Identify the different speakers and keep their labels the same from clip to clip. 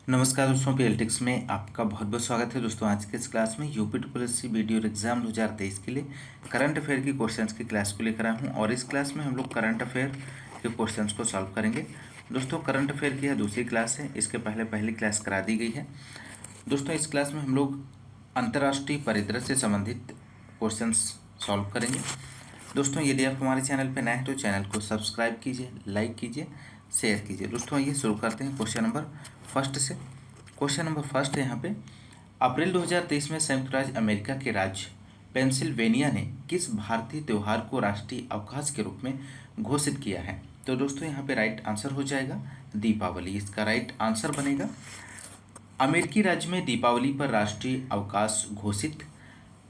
Speaker 1: नमस्कार दोस्तों, पीएलटिक्स में आपका बहुत बहुत स्वागत है। दोस्तों आज के इस क्लास में यूपी ट्रिपल बीडी और एग्जाम 2023 के लिए करंट अफेयर की क्वेश्चंस की क्लास को लेकर आया हूं और इस क्लास में हम लोग करंट अफेयर के क्वेश्चंस को सॉल्व करेंगे। दोस्तों करंट अफेयर की यह दूसरी क्लास है, इसके पहले पहली क्लास करा दी गई है। दोस्तों इस क्लास में हम लोग अंतर्राष्ट्रीय परिदृश्य से संबंधित क्वेश्चंस सॉल्व करेंगे। दोस्तों यदि आप हमारे चैनल पर नए हैं तो चैनल को सब्सक्राइब कीजिए, लाइक कीजिए, शेयर कीजिए। दोस्तों आइए शुरू करते हैं क्वेश्चन नंबर फर्स्ट से। क्वेश्चन नंबर फर्स्ट है यहाँ पे, अप्रैल 2023 में संयुक्त राज्य अमेरिका के राज्य पेंसिल्वेनिया ने किस भारतीय त्यौहार को राष्ट्रीय अवकाश के रूप में घोषित किया है? तो दोस्तों यहाँ पे राइट आंसर हो जाएगा दीपावली। इसका राइट आंसर बनेगा अमेरिकी राज्य में दीपावली पर राष्ट्रीय अवकाश घोषित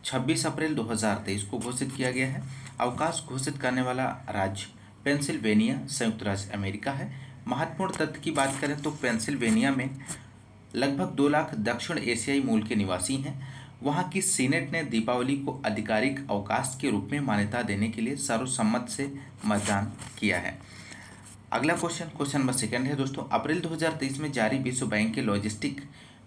Speaker 1: 26 अप्रैल 2023 को घोषित किया गया है। अवकाश घोषित करने वाला राज्य पेंसिल्वेनिया संयुक्त राज्य अमेरिका है। महत्वपूर्ण तथ्य की बात करें तो पेंसिल्वेनिया में लगभग 2 लाख दक्षिण एशियाई मूल के निवासी हैं। वहां की सीनेट ने दीपावली को आधिकारिक अवकाश के रूप में मान्यता देने के लिए सर्वसम्मत से मतदान किया है। अगला क्वेश्चन नंबर सेकंड है दोस्तों, अप्रैल 2023 में जारी विश्व बैंक के लॉजिस्टिक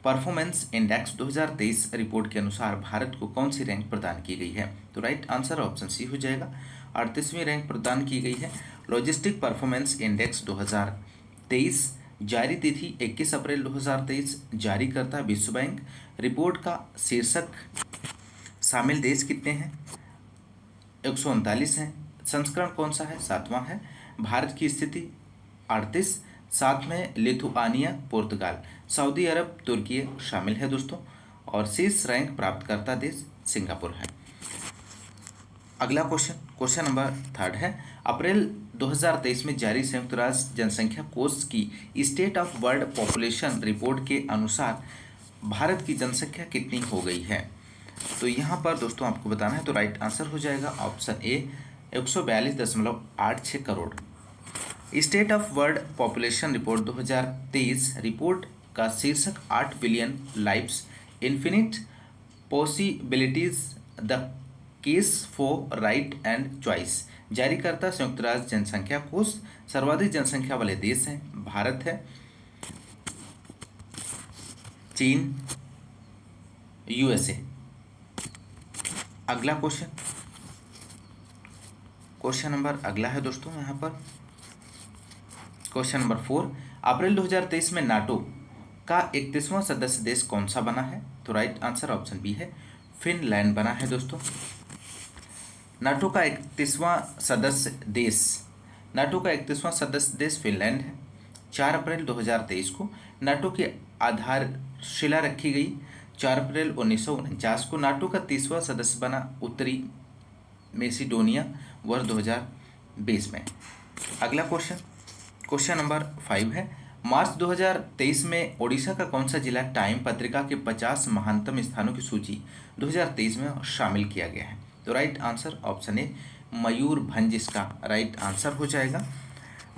Speaker 1: परफॉर्मेंस इंडेक्स 2023 रिपोर्ट के अनुसार भारत को कौन सी रैंक प्रदान की गई है? तो राइट आंसर ऑप्शन सी हो जाएगा, 38वीं रैंक प्रदान की गई है। लॉजिस्टिक परफॉर्मेंस इंडेक्स 2023 जारी तिथि 21 अप्रैल 2023, जारी करता विश्व बैंक। रिपोर्ट का शीर्षक शामिल देश कितने हैं? 139 हैं। संस्करण कौन सा है? 7वां है। भारत की स्थिति 38, साथ में लिथुआनिया, पुर्तगाल, सऊदी अरब, तुर्की शामिल है दोस्तों। और शीर्ष रैंक प्राप्त करता देश सिंगापुर है। अगला क्वेश्चन नंबर थर्ड है, अप्रैल 2023 में जारी संयुक्त राष्ट्र जनसंख्या कोष की state of world population report के अनुसार भारत की जनसंख्या कितनी हो गई है? तो यहाँ पर दोस्तों आपको बताना है, तो राइट आंसर हो जाएगा option A 142.86 crore. State of world population report 2023 report का शीर्षक 8 billion lives infinite possibilities the case for right and choice, जारी करता संयुक्त राष्ट्र जनसंख्या कोष। सर्वाधिक जनसंख्या वाले देश हैं, भारत है, चीन, यूएसए। अगला क्वेश्चन नंबर अगला है दोस्तों यहाँ पर क्वेश्चन नंबर 4, अप्रैल 2023 में नाटो का 31वां सदस्य देश कौन सा बना है? तो राइट आंसर ऑप्शन बी है, फिनलैंड बना है दोस्तों। नाटो का 31वां सदस्य देश फिनलैंड है। 4 अप्रैल 2023 को नाटो की आधारशिला रखी गई। 4 अप्रैल 1949 को नाटो का 30वां सदस्य बना उत्तरी मैसेडोनिया वर्ष 2020 में। अगला क्वेश्चन नंबर 5 है, मार्च 2023 में ओडिशा का कौन सा जिला टाइम पत्रिका के 50 महानतम स्थानों की सूची 2023 में शामिल किया गया है? तो right answer option A Mayurbhanj इसका राइट आंसर हो जाएगा।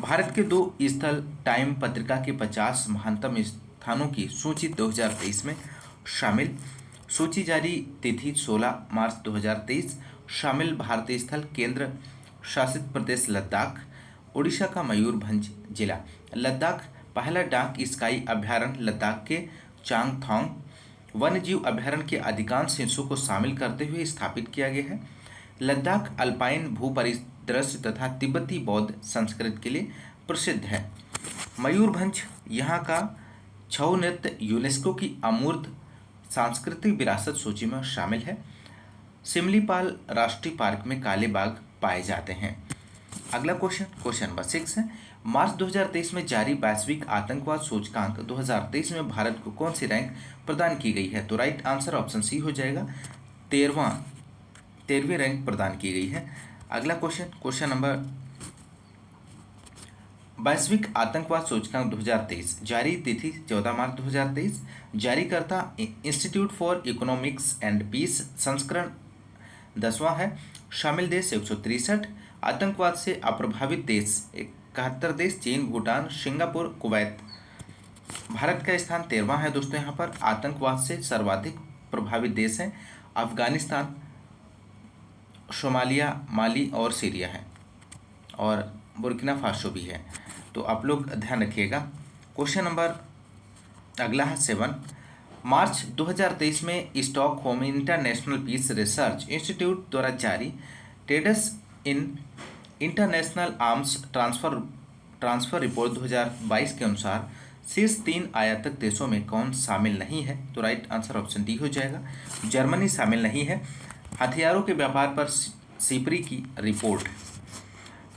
Speaker 1: भारत के 2 स्थल टाइम पत्रिका के 50 महानतम स्थानों की सूची 2023 में शामिल। सूची जारी तिथि 16 मार्च 2023। शामिल भारतीय स्थल केंद्र शासित प्रदेश लद्दाख, ओडिशा का मयूरभंज जिला, लद्दाख। पहला डाक स्काई अभ्यारण्य लद्दाख के चांगथोंग वन्यजीव अभ्यारण्य के अधिकांश हिस्सों को शामिल करते हुए स्थापित किया गया है। लद्दाख अल्पाइन भूपरिदृश्य तथा तिब्बती बौद्ध संस्कृति के लिए प्रसिद्ध है। मयूरभंज यहाँ का छऊ नृत्य यूनेस्को की अमूर्त सांस्कृतिक विरासत सूची में शामिल है। सिमलीपाल राष्ट्रीय पार्क में काले बाघ पाए जाते हैं। अगला क्वेश्चन नंबर 6 है, मार्च 2023 में जारी वैश्विक आतंकवाद सूचकांक 2023 में भारत को कौन सी रैंक प्रदान की गई है? तो राइट आंसर ऑप्शन सी हो जाएगा, 13वीं रैंक प्रदान की गई है। अगला क्वेश्चन नंबर, वैश्विक आतंकवाद सूचकांक 2023 जारी तिथि 14 मार्च 2023, जारी करता institute for economics and peace, संस्करण 10वां है। शामिल देश 163, आतंकवाद से अप्रभावित देश 71 देश, चीन, भूटान, सिंगापुर, कुवैत। भारत का स्थान 13वां है दोस्तों। यहाँ पर आतंकवाद से सर्वाधिक प्रभावित देश हैं अफगानिस्तान, सोमालिया, माली और सीरिया है, और बुर्किना फासो भी है। तो आप लोग ध्यान रखिएगा। क्वेश्चन नंबर अगला है 7। मार्च 2023 में Stockholm international peace research institute द्वारा जारी traders in international arms transfer report 2022 के अनुसार शीर्ष 3 आयातक देशों में कौन शामिल नहीं है? तो राइट आंसर ऑप्शन डी हो जाएगा, जर्मनी शामिल नहीं है। हथियारों के व्यापार पर सिपरी की रिपोर्ट,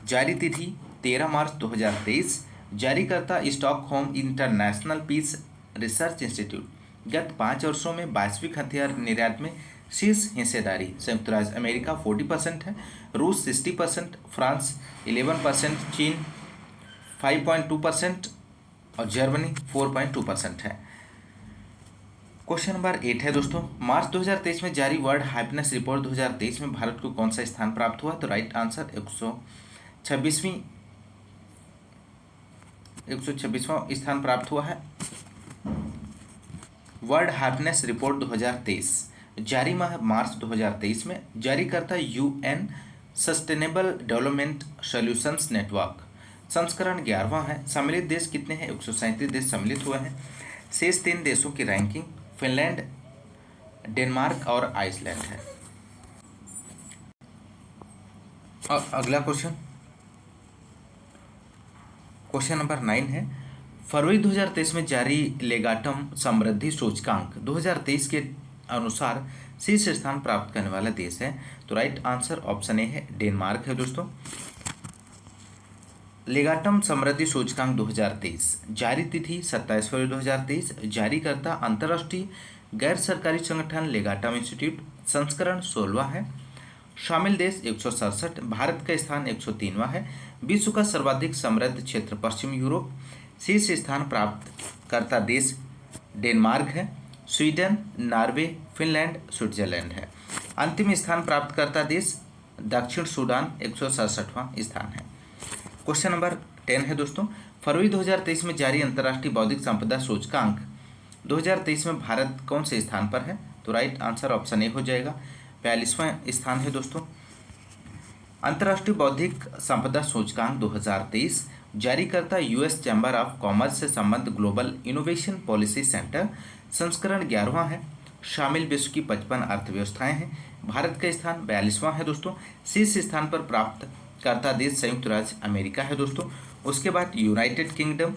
Speaker 1: जारी तिथि 13 मार्च 2023, जारीकर्ता Stockholm international peace research institute. गत 5 वर्षों में वैश्विक हथियार निर्यात में शीर्ष हिस्सेदारी संयुक्त राज्य अमेरिका 40% है, रूस 60%, फ्रांस 11%, चीन 5.2% और जर्मनी 4.2% है। क्वेश्चन नंबर 8 है दोस्तों, मार्च 2023 में जारी वर्ल्ड हैप्पीनेस रिपोर्ट 2023 में भारत को कौन सा स्थान प्राप्त हुआ? तो राइट आंसर 126वां स्थान प्राप्त हुआ है। वर्ल्ड हैप्पीनेस रिपोर्ट 2023 जारी माह मार्च 2023 में, जारीकर्ता UN sustainable development solutions network, संस्करण 11वां है। सम्मिलित देश कितने हैं? 137 देश सम्मिलित हुए हैं। शेष 3 देशों की रैंकिंग फिनलैंड, डेनमार्क और आइसलैंड है। और अगला क्वेश्चन नंबर 9 है, फरवरी 2023 में जारी लेगाटम समृद्धि सूचकांक 2023 के अनुसार शीर्ष स्थान प्राप्त करने वाला देश है? तो राइट आंसर ऑप्शन ए है, डेनमार्क है दोस्तों। लेगाटम समृद्धि सूचकांक 2023, जारी तिथि 27 फरवरी 2023, जारीकर्ता अंतर्राष्ट्रीय गैर सरकारी संगठन लेगाटम इंस्टीट्यूट, संस्करण 16वां है। शामिल देश 167, भारत का स्थान 103वां है। विश्व का सर्वाधिक समृद्ध क्षेत्र पश्चिम यूरोप, शीर्ष स्थान प्राप्त करता देश डेनमार्क है। स्वीडन, नॉर्वे, फिनलैंड, स्विट्जरलैंड है। अंतिम स्थान प्राप्त करता देश दक्षिण सूडान 167वां स्थान है। क्वेश्चन नंबर 10 है दोस्तों, फरवरी 2023 में जारी अंतर्राष्ट्रीय बौद्धिक संपदा सूचकांक 2023 में भारत कौन से स्थान पर है? तो राइट आंसर ऑप्शन ए हो जाएगा, 42वां स्थान है दोस्तों। अंतर्राष्ट्रीय बौद्धिक संपदा सूचकांक 2023, जारीकर्ता यूएस चैम्बर ऑफ कॉमर्स से संबंध ग्लोबल इनोवेशन पॉलिसी सेंटर, संस्करण 11वां है। शामिल विश्व की 55 अर्थव्यवस्थाएं हैं। भारत का स्थान 42वां है दोस्तों। शीर्ष स्थान पर प्राप्त करता देश संयुक्त राज्य अमेरिका है दोस्तों। उसके बाद यूनाइटेड किंगडम,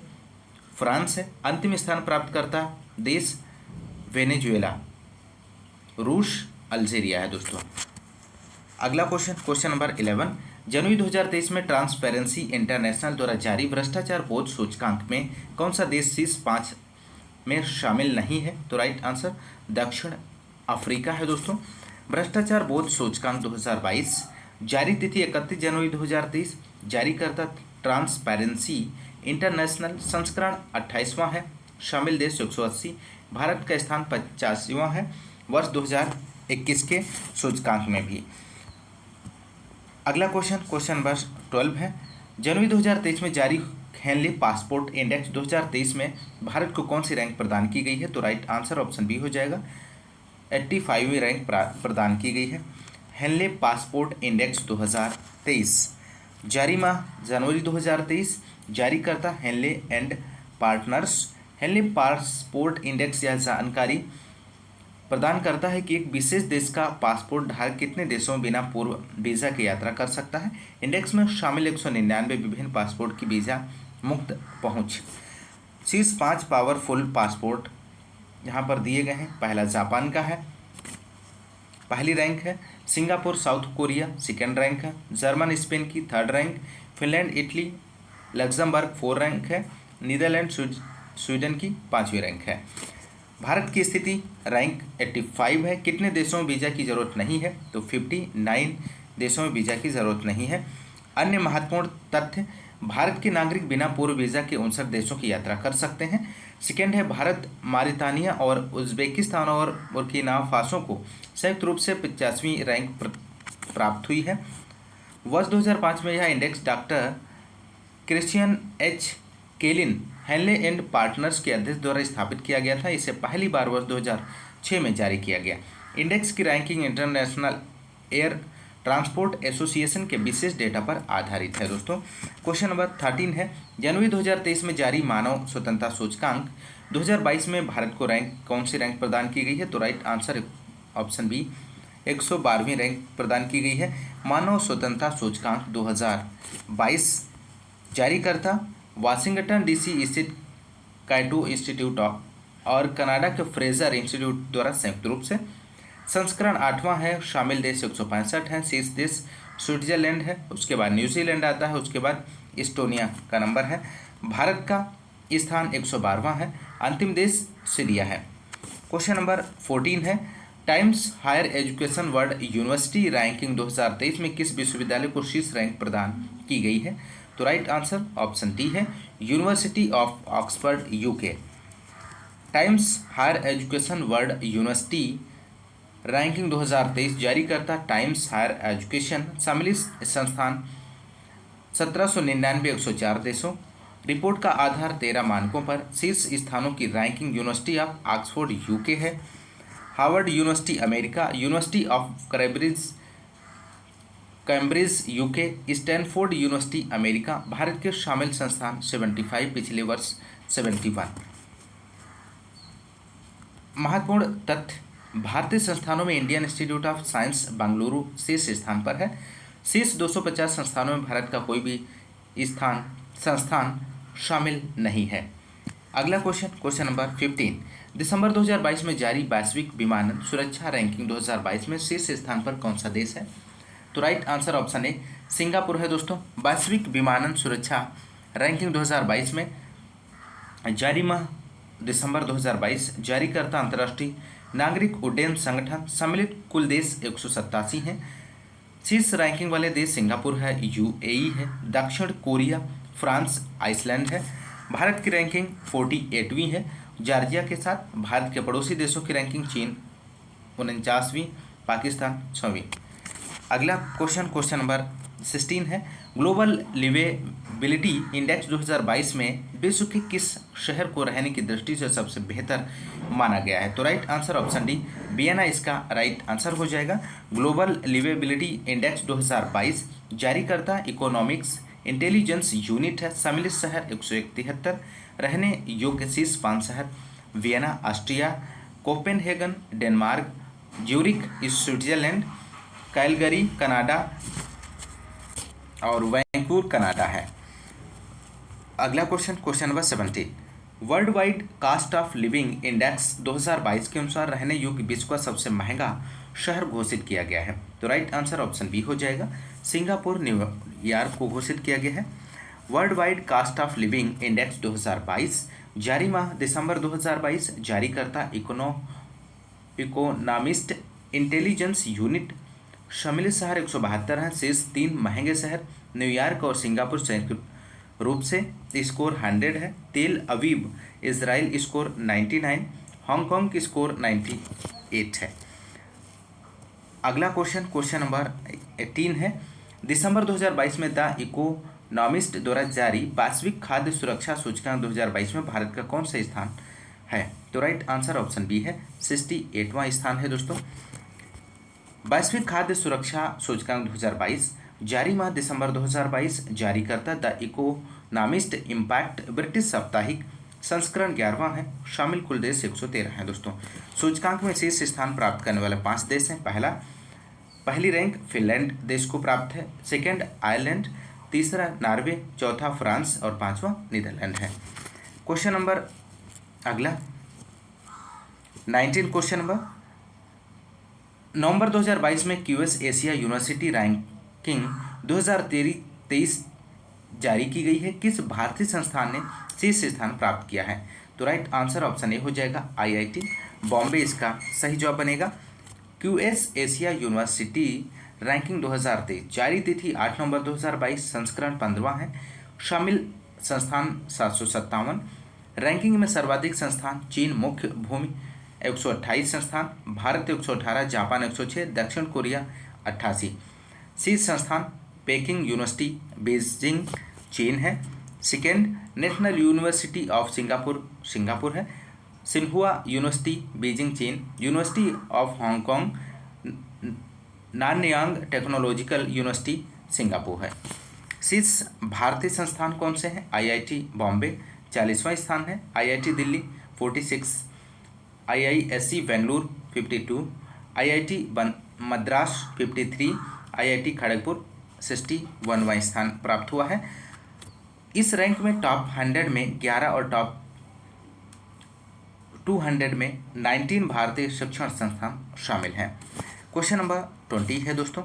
Speaker 1: फ्रांस है। अंतिम स्थान प्राप्त करता देश वेनेजुएला, रूस, अल्जीरिया है दोस्तों। अगला क्वेश्चन नंबर 11, जनवरी 2023 में ट्रांसपेरेंसी इंटरनेशनल द्वारा जारी भ्रष्टाचार बोध सूचकांक में कौन सा देश शीर्ष 5 में शामिल नहीं है? तो राइट आंसर दक्षिण अफ्रीका है दोस्तों। भ्रष्टाचार बोध सूचकांक 2022, जारी तिथि 31 जनवरी 2023, जारीकर्ता ट्रांसपेरेंसी इंटरनेशनल, संस्करण 28वां है। शामिल देश 180, भारत का स्थान 85वां है वर्ष 2021 के सूचकांक में भी। अगला क्वेश्चन नंबर 12 है, जनवरी 2023 में जारी हेनली पासपोर्ट इंडेक्स 2023 में भारत को कौन सी रैंक प्रदान की गई है? तो राइट आंसर ऑप्शन बी हो जाएगा, 85वीं रैंक प्रदान की गई है। हेनली पासपोर्ट इंडेक्स 2023, जारी माह जनवरी 2023, जारीकर्ता Henley and partners. Henley passport index यह जानकारी प्रदान करता है कि एक विशेष देश का पासपोर्ट धारक कितने देशों में बिना पूर्व वीज़ा की यात्रा कर सकता है। इंडेक्स में शामिल 199 विभिन्न पासपोर्ट की वीज़ा मुक्त पहुंच। शीर्ष 5 पावरफुल पासपोर्ट यहाँ पर दिए गए हैं। पहला जापान का है, पहली रैंक है। Singapore, south Korea second rank है। जर्मन स्पेन की 3rd rank. Finland, Italy, Luxembourg 4 rank है। नीदरलैंड, स्वीडन की 5वीं रैंक है। भारत की स्थिति रैंक 85 है। कितने देशों में वीज़ा की ज़रूरत नहीं है? तो 59 देशों में वीज़ा की ज़रूरत नहीं है। अन्य महत्वपूर्ण तथ्य, भारत के नागरिक बिना पूर्व वीज़ा के 59 देशों की यात्रा कर सकते हैं। सेकेंड है, भारत मारितानिया और उज्बेकिस्तान और बुर्किना फासो को संयुक्त रूप से 50वीं रैंक प्राप्त हुई है। वर्ष 2005 में यह index doctor Christian H Kalin Henley and partners के अध्यक्ष द्वारा स्थापित किया गया था। इसे पहली बार वर्ष 2006 में जारी किया गया। इंडेक्स की ranking international air transport association के विशेष डेटा पर आधारित है दोस्तों। क्वेश्चन नंबर 13 है, जनवरी 2023 में जारी मानव स्वतंत्रता सूचकांक 2022 में भारत को कौन सी रैंक प्रदान की गई है? तो राइट आंसर ऑप्शन बी 112वीं रैंक प्रदान की गई है। मानव स्वतंत्रता सूचकांक 2022 जारीकर्ता वाशिंगटन डीसी स्थित काइटो इंस्टीट्यूट और कनाडा के फ्रेजर इंस्टीट्यूट द्वारा संयुक्त रूप से। संस्करण 8वां है। शामिल देश 165 हैं। शीर्ष देश स्विट्जरलैंड है, उसके बाद न्यूजीलैंड आता है, उसके बाद इस्टोनिया का नंबर है। भारत का स्थान 112वां है। अंतिम देश सीरिया है। क्वेश्चन नंबर 14 है, Times higher education world university ranking 2023 में किस विश्वविद्यालय को शीर्ष रैंक प्रदान की गई है? तो राइट आंसर ऑप्शन डी है, university of Oxford UK. Times higher education world university ranking 2023 जारी करता टाइम्स हायर एजुकेशन सम्मिलित संस्थान 1799 104 देशों। रिपोर्ट का आधार 13 मानकों पर शीर्ष स्थानों की ranking university of Oxford UK है, Harvard university America, university of Cambridge UK, Stanford university America. Bharat के शामिल संस्थान 75, पिछले वर्ष 71। महत्वपूर्ण तथ्य, भारतीय संस्थानों में Indian institute of science Bengaluru शीर्ष स्थान पर है। शीर्ष 250 संस्थानों में भारत का कोई भी संस्थान शामिल नहीं है। अगला क्वेश्चन नंबर 15, दिसंबर 2022 में जारी वैश्विक विमानन सुरक्षा रैंकिंग 2022 में शीर्ष स्थान पर कौन सा देश है? तो right answer option A Singapore है दोस्तों। वैश्विक विमानन सुरक्षा रैंकिंग 2022 में जारी माह दिसंबर 2022 जारी करता अंतर्राष्ट्रीय नागरिक उड्डयन संगठन सम्मिलित कुल देश 187 हैं। शीर्ष रैंकिंग वाले देश सिंगापुर है, यूएई है, दक्षिण कोरिया, फ्रांस, आइसलैंड है। भारत की रैंकिंग 48वीं है जॉर्जिया के साथ। भारत के पड़ोसी देशों की रैंकिंग चीन 49वीं, पाकिस्तान 6वीं। अगला क्वेश्चन नंबर 16 है, ग्लोबल लिवेबिलिटी इंडेक्स 2022 में विश्व के किस शहर को रहने की दृष्टि से सबसे बेहतर माना गया है? तो right answer option D Vienna इसका राइट आंसर हो जाएगा। ग्लोबल लिवेबिलिटी इंडेक्स 2022 जारी करता इकोनॉमिक्स इंटेलिजेंस यूनिट है। सम्मिलित शहर 173, रहने योग्य शीर्ष 5 शहर Vienna Austria, Copenhagen Denmark, Zurich Switzerland, Calgary Canada और वैंकूवर कनाडा है। अगला question number 17, world wide cost of living index 2022 के अनुसार रहने योग्य विश्व का सबसे महंगा शहर घोषित किया गया है। तो राइट आंसर ऑप्शन बी हो जाएगा, सिंगापुर न्यूयॉर्क को घोषित किया गया है। World wide cost of living index 2022 जारी माह दिसंबर 2022 जारी करता इकोनॉमिस्ट इंटेलिजेंस यूनिट। शामिल शहर 172 हैं। शेष 3 महंगे शहर न्यूयॉर्क और सिंगापुर संयुक्त रूप से स्कोर 100 है। तेल अवीव इजराइल स्कोर 99, हांगकांग की स्कोर 98 है। अगला क्वेश्चन नंबर 18 है, दिसंबर 2022 में द इकोनॉमिस्ट द्वारा जारी वैश्विक खाद्य सुरक्षा सूचकांक 2022 में भारत का कौन सा स्थान है? तो राइट आंसर ऑप्शन बी है, 68वां स्थान है दोस्तों। वैश्विक खाद्य सुरक्षा सूचकांक 2022 जारी माह दिसंबर 2022 जारी करता द इकोनॉमिस्ट इम्पैक्ट ब्रिटिश साप्ताहिक संस्करण 11वां है। शामिल कुल देश 113 हैं दोस्तों। सूचकांक में शीर्ष स्थान प्राप्त करने वाले 5 देश हैं। पहली रैंक फिनलैंड देश को प्राप्त है, सेकेंड आयरलैंड, तीसरा नॉर्वे, चौथा फ्रांस और 5वां नीदरलैंड है। क्वेश्चन नंबर अगला 19 क्वेश्चन नंबर, नवंबर 2022 में क्यूएस एशिया यूनिवर्सिटी रैंकिंग 2023 जारी की गई है। किस भारतीय संस्थान ने शीर्ष स्थान प्राप्त किया है? तो राइट आंसर ऑप्शन ए हो जाएगा, आईआईटी बॉम्बे इसका सही जवाब बनेगा। क्यूएस एशिया यूनिवर्सिटी रैंकिंग 2023 जारी तिथि 8 नवंबर 2022, संस्करण 15वां है। शामिल संस्थान 757। रैंकिंग में सर्वाधिक संस्थान चीन मुख्य भूमि 128 संस्थान, भारत 118, जापान 106, दक्षिण कोरिया 88। शीर्ष संस्थान पेकिंग यूनिवर्सिटी बीजिंग चीन है। Second national university of Singapore है। सिन्हुआ यूनिवर्सिटी बीजिंग चीन, university of Hong Kong Nanyang technological university Singapore है। शीर्ष भारतीय संस्थान कौन से हैं? आईआईटी बॉम्बे 40वां स्थान है, IIT Delhi 46, IISc Bengaluru 52, IIT Madras 53, IIT Kharagpur 61वां स्थान प्राप्त हुआ है। इस रैंक में टॉप 100 में 11 और टॉप 200 में 19 भारतीय शिक्षण संस्थान शामिल हैं। क्वेश्चन नंबर 20 है दोस्तों,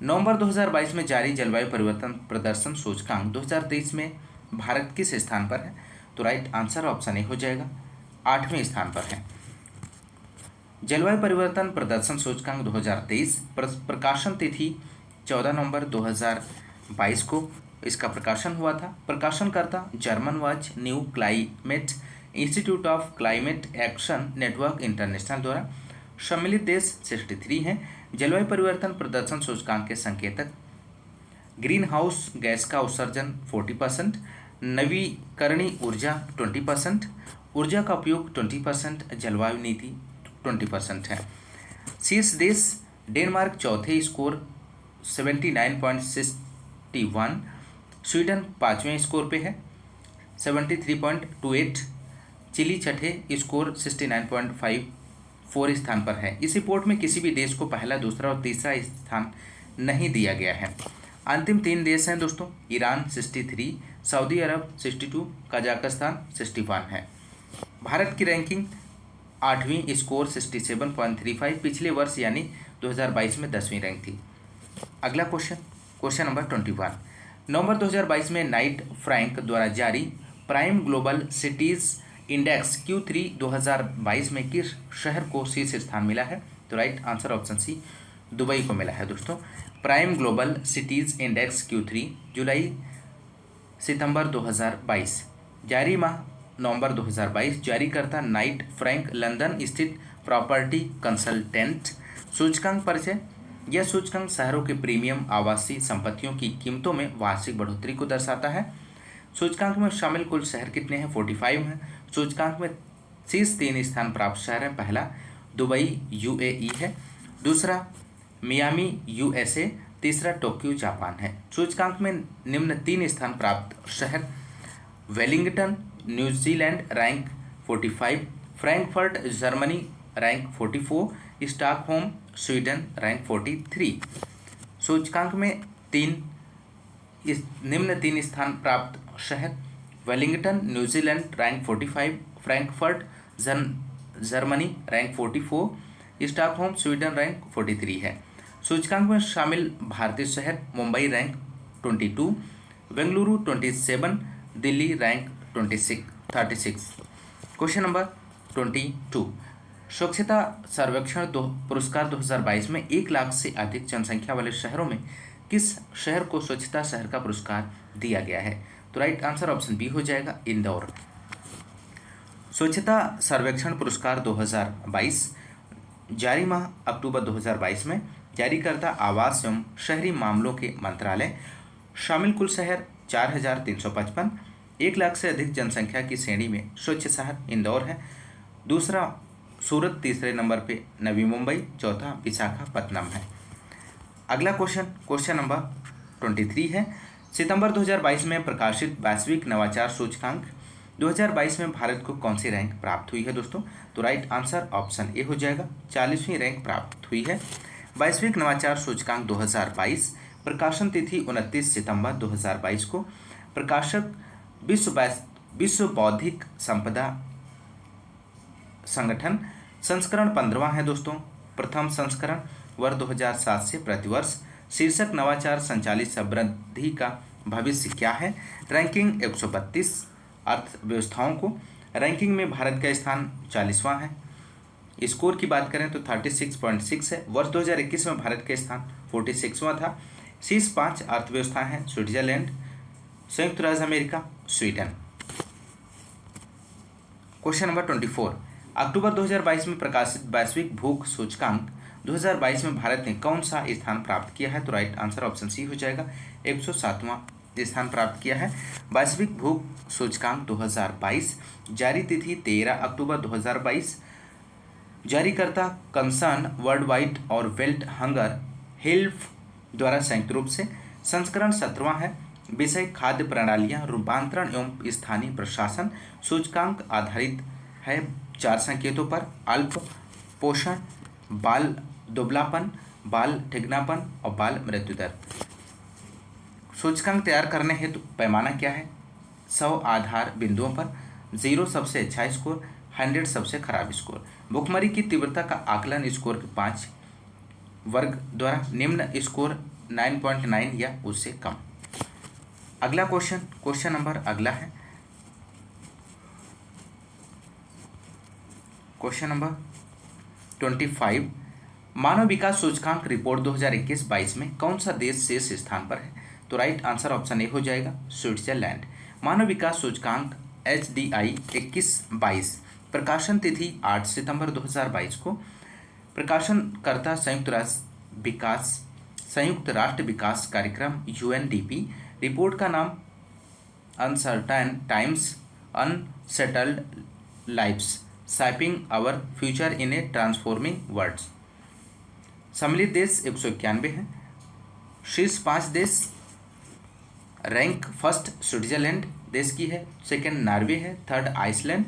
Speaker 1: नवंबर 2022 में जारी जलवायु परिवर्तन प्रदर्शन सूचकांक 2023 में भारत किस स्थान पर है? तो राइट आंसर ऑप्शन ए हो जाएगा, 8वें स्थान पर है। जलवायु परिवर्तन प्रदर्शन सूचकांक 2023 प्रकाशन तिथि 14 नवंबर 2022 को इसका प्रकाशन हुआ था। प्रकाशनकर्ता German Watch New Climate Institute of Climate Action Network International द्वारा सम्मिलित देश 63 हैं। जलवायु परिवर्तन प्रदर्शन सूचकांक के संकेतक ग्रीन हाउस गैस का उत्सर्जन 40%, नवीकरणीय ऊर्जा 20%, ऊर्जा का उपयोग 20%, जलवायु नीति 20% है। शीर्ष देश डेनमार्क चौथे स्कोर 79.61, स्वीडन 5वें स्कोर पे है 73.28, चिली छठे स्कोर 69.54 स्थान पर है। इस रिपोर्ट में किसी भी देश को पहला, दूसरा और तीसरा स्थान नहीं दिया गया है। अंतिम 3 देश हैं दोस्तों, ईरान 63, सऊदी अरब 62, कजाकिस्तान 61 है। भारत की रैंकिंग 8वीं स्कोर 67.35 पिछले वर्ष यानी 2022 में 10वीं रैंक थी। अगला क्वेश्चन नंबर 21, नवंबर 2022 में नाइट फ्रैंक द्वारा जारी prime global cities index Q3 2022 में किस शहर को शीर्ष स्थान मिला है? तो right answer option C, Dubai को मिला है दोस्तों। Prime global cities index Q3 जुलाई सितंबर 2022, जारी माह नवंबर 2022, जारीकर्ता नाइट फ्रैंक लंदन स्थित प्रॉपर्टी कंसल्टेंट। सूचकांक परिचय, यह सूचकांक शहरों के प्रीमियम आवासीय संपत्तियों की कीमतों में वार्षिक बढ़ोतरी को दर्शाता है। सूचकांक में शामिल कुल शहर कितने हैं? 45 हैं। सूचकांक में शीर्ष 3 स्थान प्राप्त शहर हैं। पहला दुबई UAE है, दूसरा मियामी USA, तीसरा टोक्यो जापान है। सूचकांक में निम्न 3 स्थान प्राप्त शहर Wellington New Zealand rank 45, Frankfurt Germany rank 44, Stockholm Sweden rank 43। सूचकांक में निम्न 3 स्थान प्राप्त शहर Wellington New Zealand rank 45, Frankfurt Germany rank 44, Stockholm Sweden rank 43 है। सूचकांक में शामिल भारतीय शहर Mumbai rank 22, Bengaluru 27, Delhi rank 36। Question number 22, स्वच्छता सर्वेक्षण पुरस्कार 2022 में 1 लाख से अधिक जनसंख्या वाले शहरों में किस शहर को स्वच्छता शहर का पुरस्कार दिया गया है? तो राइट आंसर ऑप्शन बी हो जाएगा, इंदौर। स्वच्छता सर्वेक्षण पुरस्कार 2022 जारी माह अक्टूबर 2022 में जारीकर्ता आवास एवं शहरी मामलों के मंत्रालय, शामिल कुल शहर 4355, 1 लाख से अधिक जनसंख्या की श्रेणी में स्वच्छ शहर इंदौर है, दूसरा सूरत, तीसरे नंबर पे नवी मुंबई, चौथा विशाखापत्तनम है। अगला क्वेश्चन नंबर 23 है, सितंबर 2022 में प्रकाशित वैश्विक नवाचार सूचकांक 2022 में भारत को कौन सी रैंक प्राप्त हुई है दोस्तों? तो राइट आंसर ऑप्शन ए हो जाएगा, 40वीं रैंक प्राप्त हुई है। वैश्विक नवाचार सूचकांक 2022 प्रकाशन तिथि 29 सितंबर 2022 को, प्रकाशक विश्व बौद्धिक संपदा संगठन, संस्करण 15वां है दोस्तों, प्रथम संस्करण वर्ष 2007 से प्रतिवर्ष, शीर्षक नवाचार संचालित समृद्धि का भविष्य क्या है, रैंकिंग 132 अर्थव्यवस्थाओं को, रैंकिंग में भारत का स्थान 40वां है। स्कोर की बात करें तो 36.6 है। वर्ष 2021 में भारत का स्थान 46वां था। शीर्ष 5 अर्थव्यवस्था हैं स्विट्जरलैंड, संयुक्त राज्य अमेरिका, स्वीडन। क्वेश्चन नंबर 24, अक्टूबर 2022 में प्रकाशित वैश्विक भूख सूचकांक 2022 में भारत ने कौन सा स्थान प्राप्त किया है? तो राइट आंसर ऑप्शन सी हो जाएगा, 107वां स्थान प्राप्त किया है। वैश्विक भूख सूचकांक 2022 जारी तिथि 13 अक्टूबर 2022, जारीकर्ता कंसर्न वर्ल्ड वाइड और वेल्ट हंगर हेल्फ द्वारा संयुक्त रूप से। संस्करण 17वां है। विषय खाद्य प्रणालियां, रूपांतरण एवं स्थानीय प्रशासन। सूचकांक आधारित है 4 संकेतों पर: अल्प पोषण, बाल दुबलापन, बाल ठिगनापन और बाल मृत्यु दर। सूचकांक तैयार करने हेतु पैमाना क्या है? 100 आधार बिंदुओं पर, 0 सबसे अच्छा स्कोर, 100 सबसे खराब स्कोर। भुखमरी की तीव्रता का आकलन स्कोर के 5 वर्ग द्वारा। निम्न स्कोर 9.9 या उससे कम। अगला क्वेश्चन नंबर अगला है क्वेश्चन नंबर 25। मानव विकास सूचकांक रिपोर्ट 2021-22 में कौन सा देश शीर्ष स्थान पर है? तो राइट आंसर ऑप्शन ए हो जाएगा, स्विट्जरलैंड। मानव विकास सूचकांक HDI 21-22 प्रकाशन तिथि 8 सितंबर 2022 को। प्रकाशनकर्ता संयुक्त राष्ट्र विकास कार्यक्रम UNDP। रिपोर्ट का नाम uncertain times, unsettled lives, shaping our future in a transforming world. सम्मिलित देश 191 हैं। शीर्ष 5 देश, रैंक फर्स्ट स्विट्जरलैंड देश की है, सेकंड नॉर्वे है, थर्ड आइसलैंड,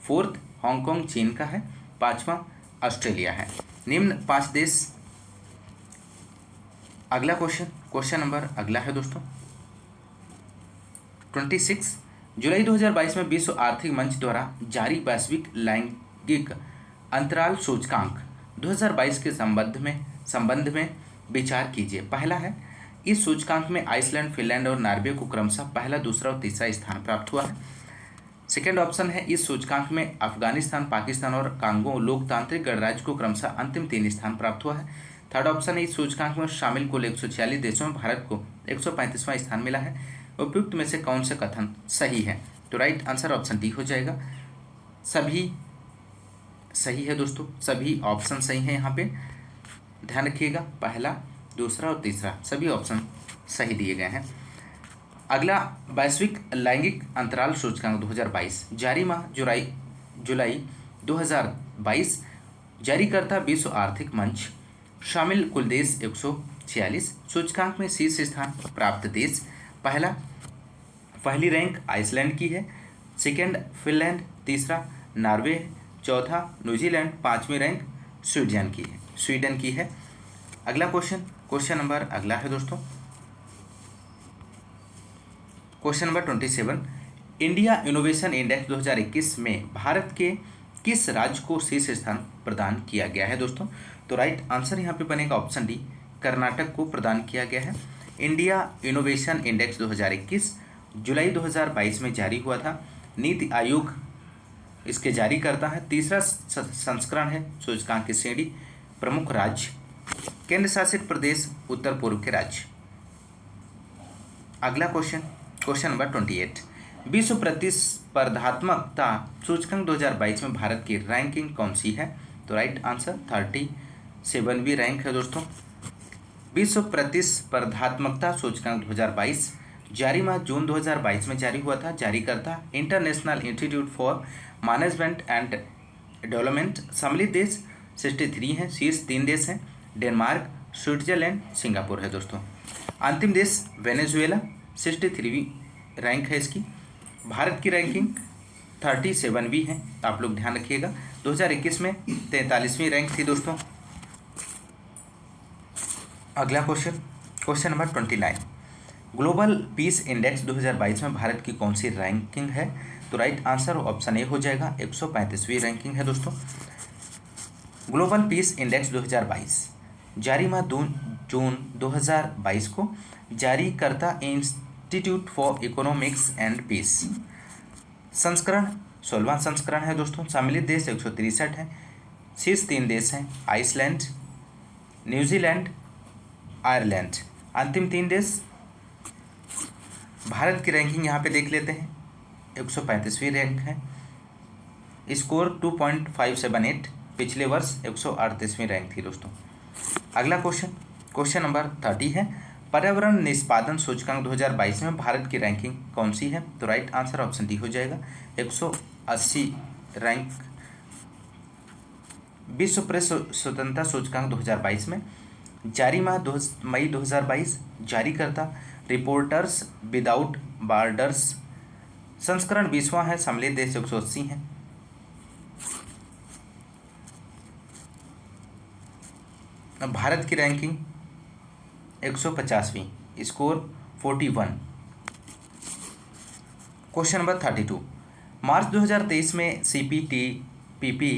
Speaker 1: फोर्थ हांगकांग चीन का है, 5वां ऑस्ट्रेलिया है। निम्न 5 देश। अगला क्वेश्चन नंबर अगला है दोस्तों 26। जुलाई 2022 में विश्व आर्थिक मंच द्वारा जारी वैश्विक लैंगिक अंतराल सूचकांक 2022 के संबंध में विचार कीजिए। पहला है, इस सूचकांक में आइसलैंड, फिनलैंड और नॉर्वे को क्रमशः पहला, दूसरा और तीसरा स्थान प्राप्त हुआ है। सेकेंड ऑप्शन है, इस सूचकांक में अफगानिस्तान, पाकिस्तान और कांगो लोकतांत्रिक गणराज्य को क्रमशः अंतिम 3 स्थान प्राप्त हुआ है। थर्ड ऑप्शन है, इस सूचकांक में शामिल कुल 146 देशों में भारत को 135वां स्थान मिला है। उपयुक्त में से कौन से कथन सही है? तो राइट आंसर ऑप्शन डी हो जाएगा, सभी सही है दोस्तों, सभी ऑप्शन सही है। यहाँ पे ध्यान रखिएगा, पहला, दूसरा और तीसरा सभी ऑप्शन सही दिए गए हैं। अगला, वैश्विक लैंगिक अंतराल सूचकांक 2022 जारी माह जुलाई 2022। जारीकर्ता विश्व आर्थिक मंच। शामिल कुल देश 146। सूचकांक में शीर्ष स्थान प्राप्त देश, पहली रैंक आइसलैंड की है, सेकेंड फिनलैंड, तीसरा नॉर्वे, चौथा न्यूजीलैंड, 5वीं रैंक स्वीडन की है। अगला क्वेश्चन नंबर अगला है दोस्तों question number 27। India innovation index 2021 में भारत के किस राज्य को शीर्ष स्थान प्रदान किया गया है दोस्तों? तो राइट आंसर यहाँ पे बनेगा ऑप्शन डी, कर्नाटक को प्रदान किया गया है। इंडिया इनोवेशन इंडेक्स 2021 जुलाई 2022 में जारी हुआ था। नीति आयोग इसके जारी करता है। तीसरा संस्करण है सूचकांक की श्रेणी। प्रमुख राज्य, केंद्र शासित प्रदेश, उत्तर पूर्व के राज्य। अगला क्वेश्चन नंबर 28। विश्व प्रतिस्पर्धात्मकता सूचकांक 2022 में भारत की रैंकिंग कौन सी है? तो राइट आंसर 37वीं रैंक है दोस्तों। विश्व प्रतिस्पर्धात्मकता सूचकांक 2022 जारी माह जून 2022 में जारी हुआ था। जारीकर्ता international institute for management and development. सम्मिलित देश 63 हैं। शीर्ष 3 देश हैं, डेनमार्क, स्विट्जरलैंड, सिंगापुर है दोस्तों। अंतिम देश वेनेजुएला, 63वीं रैंक है इसकी। भारत की रैंकिंग 37वीं है, आप लोग ध्यान रखिएगा। 2021 में 43वीं रैंक थी दोस्तों। अगला question number 29। Global peace index 2022 में भारत की कौन सी रैंकिंग है? तो राइट आंसर ऑप्शन ए हो जाएगा, 135वीं रैंकिंग है दोस्तों। ग्लोबल पीस इंडेक्स 2022 जारी माह जून 2022 को। जारी करता institute for economics and peace. संस्करण 16वां संस्करण है दोस्तों। सम्मिलित देश 163 है। शीर्ष 3 देश हैं, आइसलैंड, न्यूजीलैंड, आयरलैंड। अंतिम 3 देश। भारत की रैंकिंग यहाँ पे देख लेते हैं, 135वीं रैंक है। स्कोर 2.578, पिछले वर्ष 138वीं रैंक थी दोस्तों। अगला क्वेश्चन नंबर 30 है। पर्यावरण निष्पादन सूचकांक 2022 में भारत की रैंकिंग कौन सी है? तो राइट आंसर ऑप्शन डी हो जाएगा, 180 रैंक। विश्व प्रेस स्वतंत्रता सूचकांक 2022 में जारी माह मई 2022। जारीकर्ता रिपोर्टर्स विदाउट बॉर्डर्स। संस्करण 20वां है। सम्मिलित देश 180 हैं। भारत की रैंकिंग 150वीं, स्कोर 41। Question number 32। मार्च 2023 में CPTPP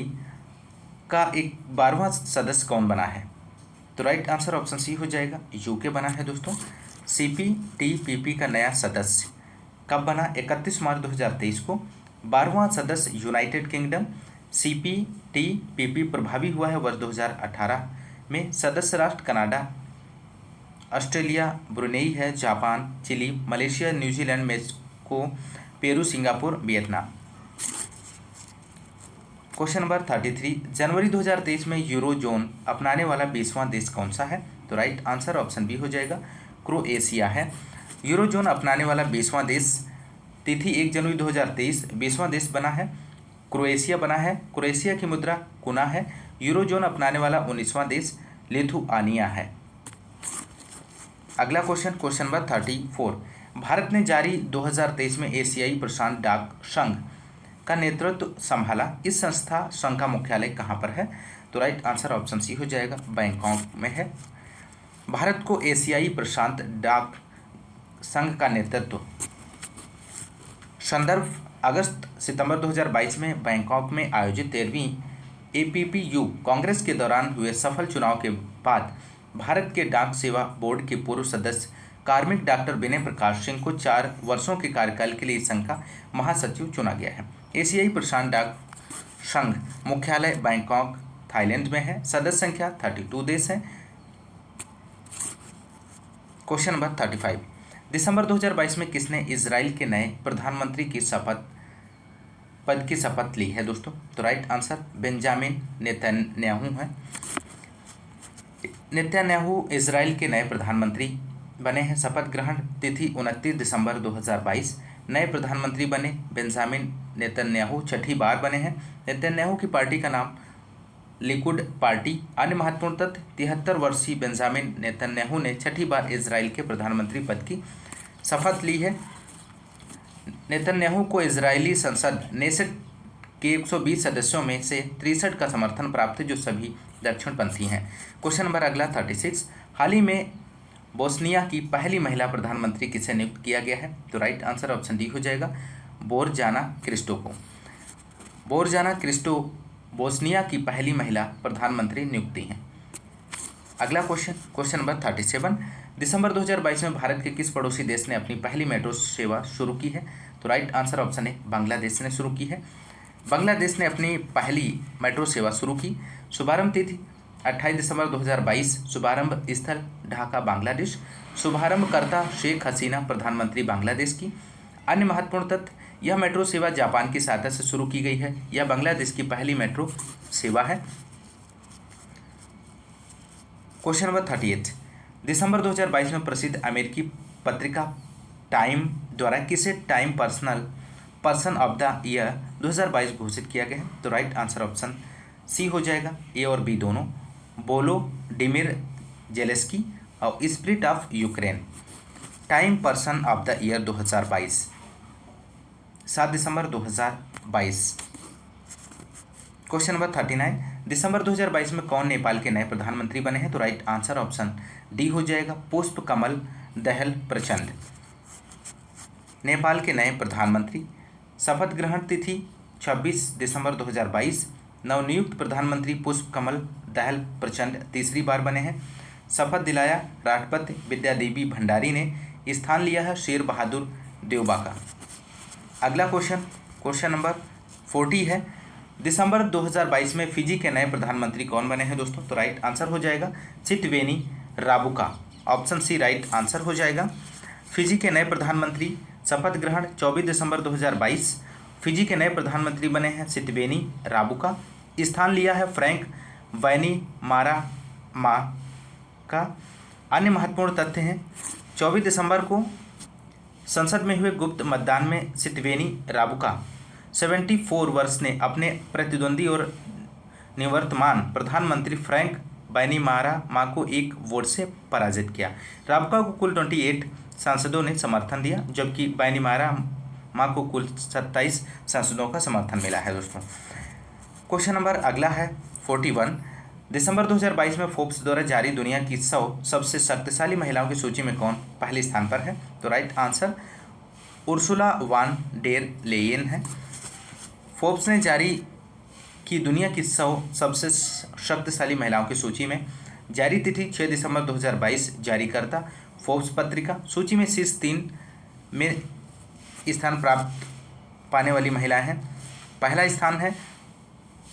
Speaker 1: का 12वां सदस्य कौन बना है? तो राइट आंसर ऑप्शन सी हो जाएगा, यूके बना है दोस्तों। CPTPP का नया सदस्य कब बना? 31 मार्च 2023 को। 12वां सदस्य यूनाइटेड किंगडम। CPTPP प्रभावी हुआ है वर्ष 2018 में। सदस्य राष्ट्र कनाडा, ऑस्ट्रेलिया, ब्रुनेई है, Japan, Chile, Malaysia, New Zealand, Mexico, Peru, Singapore, Vietnam. Question number 33। जनवरी 2023 में यूरो जोन अपनाने वाला 20वां देश कौन सा है? तो राइट आंसर ऑप्शन बी हो जाएगा, क्रोएशिया है। यूरो जोन अपनाने वाला 20वां देश, तिथि 1 जनवरी 2023, 20वां देश बना है क्रोएशिया बना है। क्रोएशिया की मुद्रा कुना है। यूरो जोन अपनाने वाला 19वां देश लिथुआनिया है। अगला क्वेश्चन, क्वेश्चन नंबर 34। भारत ने जारी 2023 में एशियाई प्रशांत डाक संघ का नेतृत्व संभाला। इस संस्था संघ का मुख्यालय कहाँ पर है? तो राइट आंसर ऑप्शन सी हो जाएगा, बैंकॉक में है। भारत को एशियाई प्रशांत डाक संघ का नेतृत्व। संदर्भ अगस्त सितंबर 2022 में बैंकॉक में आयोजित 13वीं APPU कांग्रेस के दौरान हुए सफल चुनाव के बाद भारत के डाक सेवा बोर्ड के पूर्व सदस्य कार्मिक डॉक्टर विनय प्रकाश सिंह को 4 वर्षों के कार्यकाल के लिए संघ का महासचिव चुना गया है। एशियाई प्रशांत डाक संघ मुख्यालय बैंकॉक थाईलैंड में है। सदस्य संख्या 32 देश है। Question number 35। दिसंबर 2022 में किसने इजराइल के नए प्रधानमंत्री की पद की शपथ ली है दोस्तों? तो राइट आंसर बेंजामिन नेतन्याहू है। नेतन्याहू इजराइल के नए प्रधानमंत्री बने हैं। शपथ ग्रहण तिथि 29 दिसंबर 2022। नए प्रधानमंत्री बने बेंजामिन नेतन्याहू, छठी बार बने हैं। नेतन्याहू की पार्टी का नाम लिकुड पार्टी। अन्य महत्वपूर्ण तथ्य, 73 वर्षीय बेंजामिन नेतन्याहू ने छठी बार इजराइल के प्रधानमंत्री पद की शपथ ली है। नेतन्याहू को इजरायली संसद नेसेट के 120 सदस्यों में से 63 का समर्थन प्राप्त है, जो सभी दक्षिणपंथी हैं। क्वेश्चन नंबर अगला 36। हाल ही में बोस्निया की पहली महिला प्रधानमंत्री किसे नियुक्त किया गया है? तो राइट आंसर ऑप्शन डी हो जाएगा, बोरजाना क्रिस्टो को। बोरजाना क्रिस्टो बोस्निया की पहली महिला प्रधानमंत्री नियुक्ति हैं। अगला क्वेश्चन, क्वेश्चन नंबर 37। दिसंबर 2022 में भारत के किस पड़ोसी देश ने अपनी पहली मेट्रो सेवा शुरू की है? तो right answer option A, Bangladesh ने शुरू की है। बांग्लादेश ने अपनी पहली मेट्रो सेवा शुरू की। शुभारंभ तिथि 28 दिसंबर 2022। शुभारंभ स्थल ढाका बांग्लादेश। शुभारंभकर्ता शेख हसीना प्रधानमंत्री बांग्लादेश की। अन्य महत्वपूर्ण तथ्य, यह मेट्रो सेवा जापान की सहायता से शुरू की गई है। यह बांग्लादेश की पहली मेट्रो सेवा है। Question number 38। दिसंबर 2022 में प्रसिद्ध अमेरिकी पत्रिका टाइम द्वारा किसे time person of the year 2022 घोषित किया गया है? तो राइट आंसर ऑप्शन सी हो जाएगा, ए और बी दोनों, वोलोडिमिर जेलेस्की और spirit of Ukraine. Time person of the year 2022, 7 December 2022। Question number 39। दिसंबर 2022 में कौन नेपाल के नए प्रधानमंत्री बने हैं? तो राइट आंसर ऑप्शन डी हो जाएगा, पुष्प कमल दहल प्रचंड नेपाल के नए प्रधानमंत्री। शपथ ग्रहण तिथि 26 दिसंबर 2022। नवनियुक्त प्रधानमंत्री पुष्प कमल दहल प्रचंड तीसरी बार बने हैं। शपथ दिलाया राष्ट्रपति विद्यादेवी भंडारी ने। स्थान लिया है शेर बहादुर देवबा का। अगला क्वेश्चन, क्वेश्चन नंबर 40 है। दिसंबर 2022 में फिजी के नए प्रधानमंत्री कौन बने हैं दोस्तों? तो राइट आंसर हो जाएगा Sitiveni Rabuka, option C right answer हो जाएगा। फिजी के नए प्रधानमंत्री शपथ ग्रहण 24 दिसंबर 2022। फिजी के नए प्रधानमंत्री बने हैं चितवेनी राबुका। स्थान लिया है फ्रैंक बैनिमारामा का। अन्य महत्वपूर्ण तथ्य हैं, 24 दिसंबर को संसद में हुए गुप्त मतदान में चितवेनी राबुका 74 वर्ष ने अपने प्रतिद्वंदी और निवर्तमान प्रधानमंत्री फ्रैंक बैनीमारामा को 1 वोट से पराजित किया। राबका को कुल 28 सांसदों ने समर्थन दिया, जबकि बैनीमारामा को कुल 27 सांसदों का समर्थन मिला है दोस्तों। क्वेश्चन नंबर अगला है 41। दिसंबर 2022 में फोर्ब्स द्वारा जारी दुनिया की 100 सबसे शक्तिशाली महिलाओं की सूची में कौन पहले स्थान पर है? तो right answer Ursula van der Leyen है। फोर्ब्स ने जारी की दुनिया की 100 सबसे शक्तिशाली महिलाओं की सूची में जारी तिथि 6 दिसंबर 2022। जारीकर्ता फोर्ब्स पत्रिका। सूची में शीर्ष 3 में स्थान प्राप्त पाने वाली महिलाएं हैं। पहला स्थान है,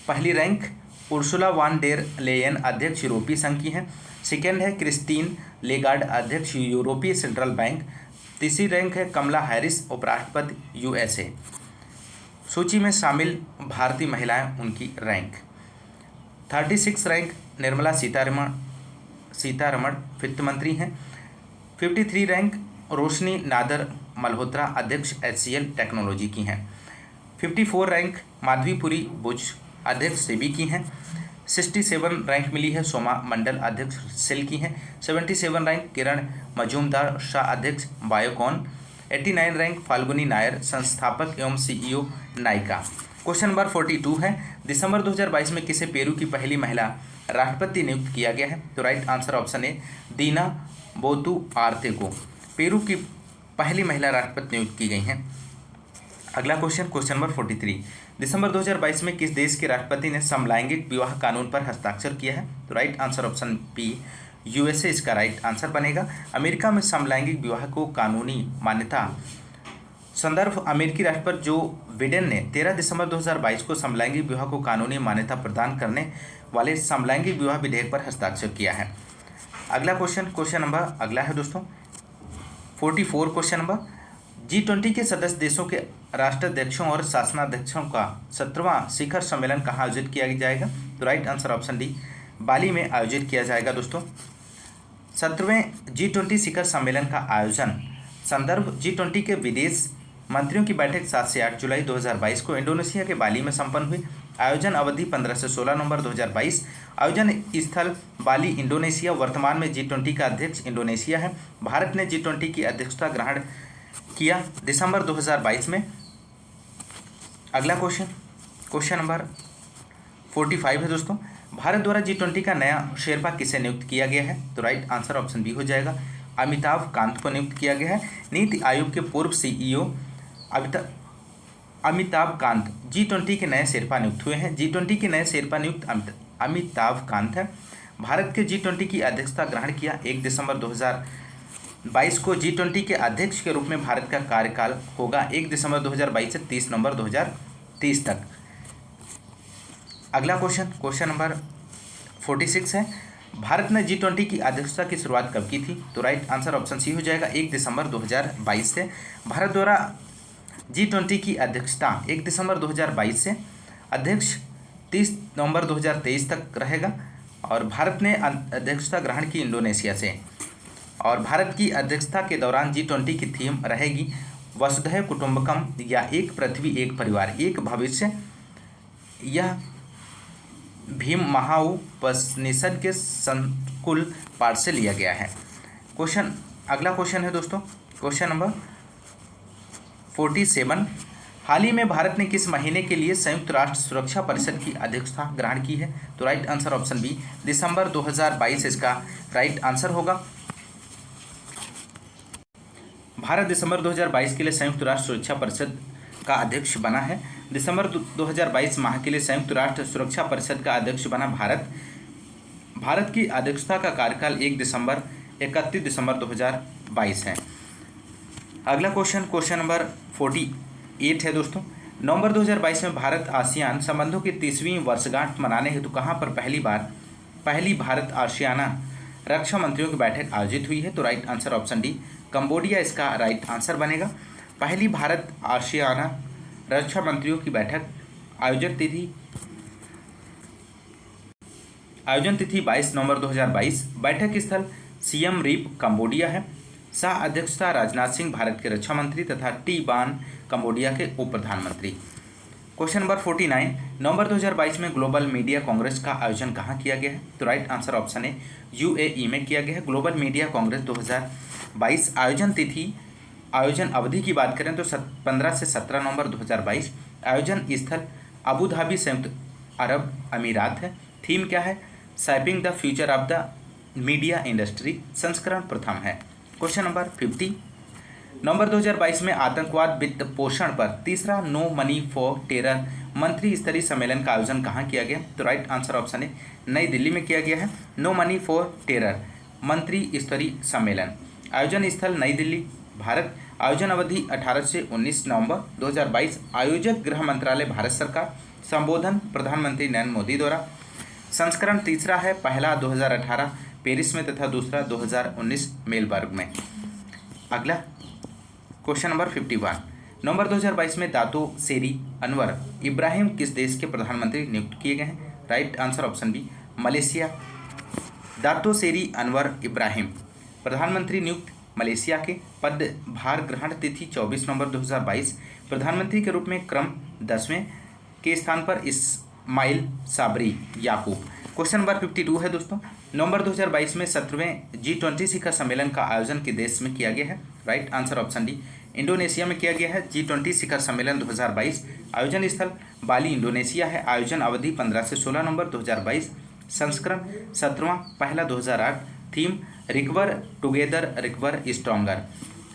Speaker 1: पहली rank Ursula van der Leyen, अध्यक्ष यूरोपीय संघ की हैं। सेकेंड है क्रिस्टीन लेगार्ड, अध्यक्ष यूरोपीय सेंट्रल बैंक। तीसरी रैंक है कमला हैरिस, उपराष्ट्रपति यूएसए। सूची में शामिल भारतीय महिलाएं, उनकी रैंक 36 रैंक निर्मला सीतारमण वित्त मंत्री हैं। 53 रैंक रोशनी नादर मल्होत्रा, अध्यक्ष HCL टेक्नोलॉजी की हैं। 54 रैंक माधवीपुरी बुच, अध्यक्ष सेबी की हैं। 67 रैंक मिली है सोमा मंडल, अध्यक्ष सेल की हैं। 77 रैंक किरण मजूमदार शाह, अध्यक्ष बायोकॉन। 89 रैंक फाल्गुनी नायर, संस्थापक एवं CEO नायका। क्वेश्चन नंबर 42 है, दिसंबर 2022 में किसे पेरू की पहली महिला राष्ट्रपति नियुक्त किया गया है? तो राइट आंसर ऑप्शन ए दीना बोतुआर्ते को पेरू की पहली महिला राष्ट्रपति नियुक्त की गई हैं। अगला क्वेश्चन नंबर 43। दिसंबर 2022 में किस देश के राष्ट्रपति ने समलैंगिक विवाह कानून पर हस्ताक्षर किया है? तो right answer option B USA इसका राइट आंसर बनेगा। अमेरिका में समलैंगिक विवाह को कानूनी मान्यता। संदर्भ अमेरिकी राष्ट्रपति जो बिडेन ने 13 दिसंबर 2022 को समलैंगिक विवाह को कानूनी मान्यता प्रदान करने वाले समलैंगिक विवाह विधेयक पर हस्ताक्षर किया है। अगला क्वेश्चन नंबर अगला है दोस्तों 44। क्वेश्चन नंबर G20 के सदस्य देशों के राष्ट्राध्यक्षों और शासनाध्यक्षों का 17वां शिखर सम्मेलन कहाँ आयोजित किया जाएगा? तो राइट आंसर ऑप्शन डी बाली में आयोजित किया जाएगा दोस्तों। 17वें G20 शिखर सम्मेलन का आयोजन संदर्भ G20 के विदेश मंत्रियों की बैठक 7 से 8 जुलाई 2022 को इंडोनेशिया के बाली में संपन्न हुई। आयोजन अवधि 15 से 16 नवंबर 2022। आयोजन स्थल बाली, इंडोनेशिया। वर्तमान में G20 का अध्यक्ष इंडोनेशिया है। भारत ने G20 की अध्यक्षता ग्रहण किया दिसंबर 2022 में। अगला क्वेश्चन नंबर 45 है दोस्तों। भारत द्वारा G20 का नया शेरपा किसे नियुक्त किया गया है? तो राइट आंसर ऑप्शन बी हो जाएगा, अमिताभ कांत को नियुक्त किया गया है। नीति आयोग के पूर्व CEO अमिताभ कांत G20 के नए शेरपा नियुक्त हुए हैं। G20 के नए शेरपा नियुक्त अमिताभ कांत है। भारत के G20 की अध्यक्षता ग्रहण किया 1 दिसंबर 2022 को। G20 के अध्यक्ष के रूप में भारत का कार्यकाल होगा 1 दिसंबर 2022 से 30 नवंबर 2030 तक। अगला क्वेश्चन नंबर 46 है, भारत ने G20 की अध्यक्षता की शुरुआत कब की थी? तो राइट आंसर ऑप्शन सी हो जाएगा, 1 दिसंबर 2022 से। भारत द्वारा G20 की अध्यक्षता 1 दिसंबर 2022 से, अध्यक्ष 30 नवंबर 2023 तक रहेगा। और भारत ने अध्यक्षता ग्रहण की इंडोनेशिया से। और भारत की अध्यक्षता के दौरान G20 की थीम रहेगी वसुधैव कुटुंबकम, या एक पृथ्वी एक परिवार एक भविष्य। यह भीम महाउपनिषद के संकुल पाठ से लिया गया है। अगला क्वेश्चन है दोस्तों क्वेश्चन नंबर 47। हाल ही में भारत ने किस महीने के लिए संयुक्त राष्ट्र सुरक्षा परिषद की अध्यक्षता ग्रहण की है? तो राइट आंसर ऑप्शन बी दिसंबर 2022 इसका राइट आंसर होगा। भारत दिसंबर 2022 के लिए संयुक्त राष्ट्र सुरक्षा परिषद का अध्यक्ष बना है। दिसंबर 2022 माह के लिए संयुक्त राष्ट्र सुरक्षा परिषद का अध्यक्ष बना भारत की अध्यक्षता का कार्यकाल 31 दिसंबर 2022 है। अगला क्वेश्चन नंबर 48 है दोस्तों। नवंबर 2022 में भारत आसियान संबंधों की 30वीं वर्षगांठ मनाने हेतु कहाँ पर पहली भारत आसियाना रक्षा मंत्रियों की बैठक आयोजित हुई है? तो right answer option D Cambodia इसका राइट आंसर बनेगा। पहली भारत आसियाना रक्षा मंत्रियों की बैठक आयोजन तिथि 22 नवंबर 2022। बैठक स्थल सियम रीप कंबोडिया है। सह अध्यक्षता राजनाथ सिंह भारत के रक्षा मंत्री तथा टी बान कंबोडिया के उप प्रधानमंत्री। क्वेश्चन नंबर 49, नवंबर 2022 में ग्लोबल मीडिया कांग्रेस का आयोजन कहाँ किया गया है? तो राइट आंसर ऑप्शन है यूएई में किया गया है। ग्लोबल मीडिया कांग्रेस 2022 आयोजन अवधि की बात करें तो 15 से 17 नवंबर 2022। आयोजन स्थल अबू धाबी संयुक्त अरब अमीरात है। थीम क्या है? Shaping the future of the media industry, संस्करण प्रथम है। क्वेश्चन नंबर 50, नवंबर 2022 में आतंकवाद वित्त पोषण पर तीसरा नो मनी फॉर टेरर मंत्री स्तरीय सम्मेलन का आयोजन कहाँ किया गया? तो राइट आंसर ऑप्शन है नई दिल्ली में किया गया है। नो मनी फॉर टेरर मंत्री स्तरीय सम्मेलन, आयोजन स्थल नई दिल्ली, भारत। आयोजन अवधि 18 से 19 नवंबर 2022। आयोजक गृह मंत्रालय भारत सरकार। संबोधन प्रधानमंत्री नरेंद्र मोदी द्वारा। संस्करण तीसरा है, पहला 2018 पेरिस में तथा दूसरा 2019 मेलबर्ग में। अगला क्वेश्चन नंबर 51, नवंबर 2022 में दातो सेरी अनवर इब्राहिम किस देश के प्रधानमंत्री नियुक्त किए गए हैं? Right answer option B Malaysia. Dato Seri Anwar Ibrahim प्रधानमंत्री नियुक्त मलेशिया के। पदभार ग्रहण तिथि 24 नवंबर 2022। प्रधानमंत्री के रूप में क्रम 10वें के स्थान पर इस्माइल साबरी याकूब। क्वेश्चन नंबर 52 है दोस्तों, नवंबर 2022 में 17वें G20 शिखर सम्मेलन का आयोजन किस देश में किया गया है? Right answer option D Indonesia में किया गया है। G20 शिखर सम्मेलन 2022, आयोजन स्थल बाली इंडोनेशिया है। आयोजन अवधि 15 से 16 नवंबर 2022। संस्करण 17वां, पहला 2008। Theme recover together recover stronger.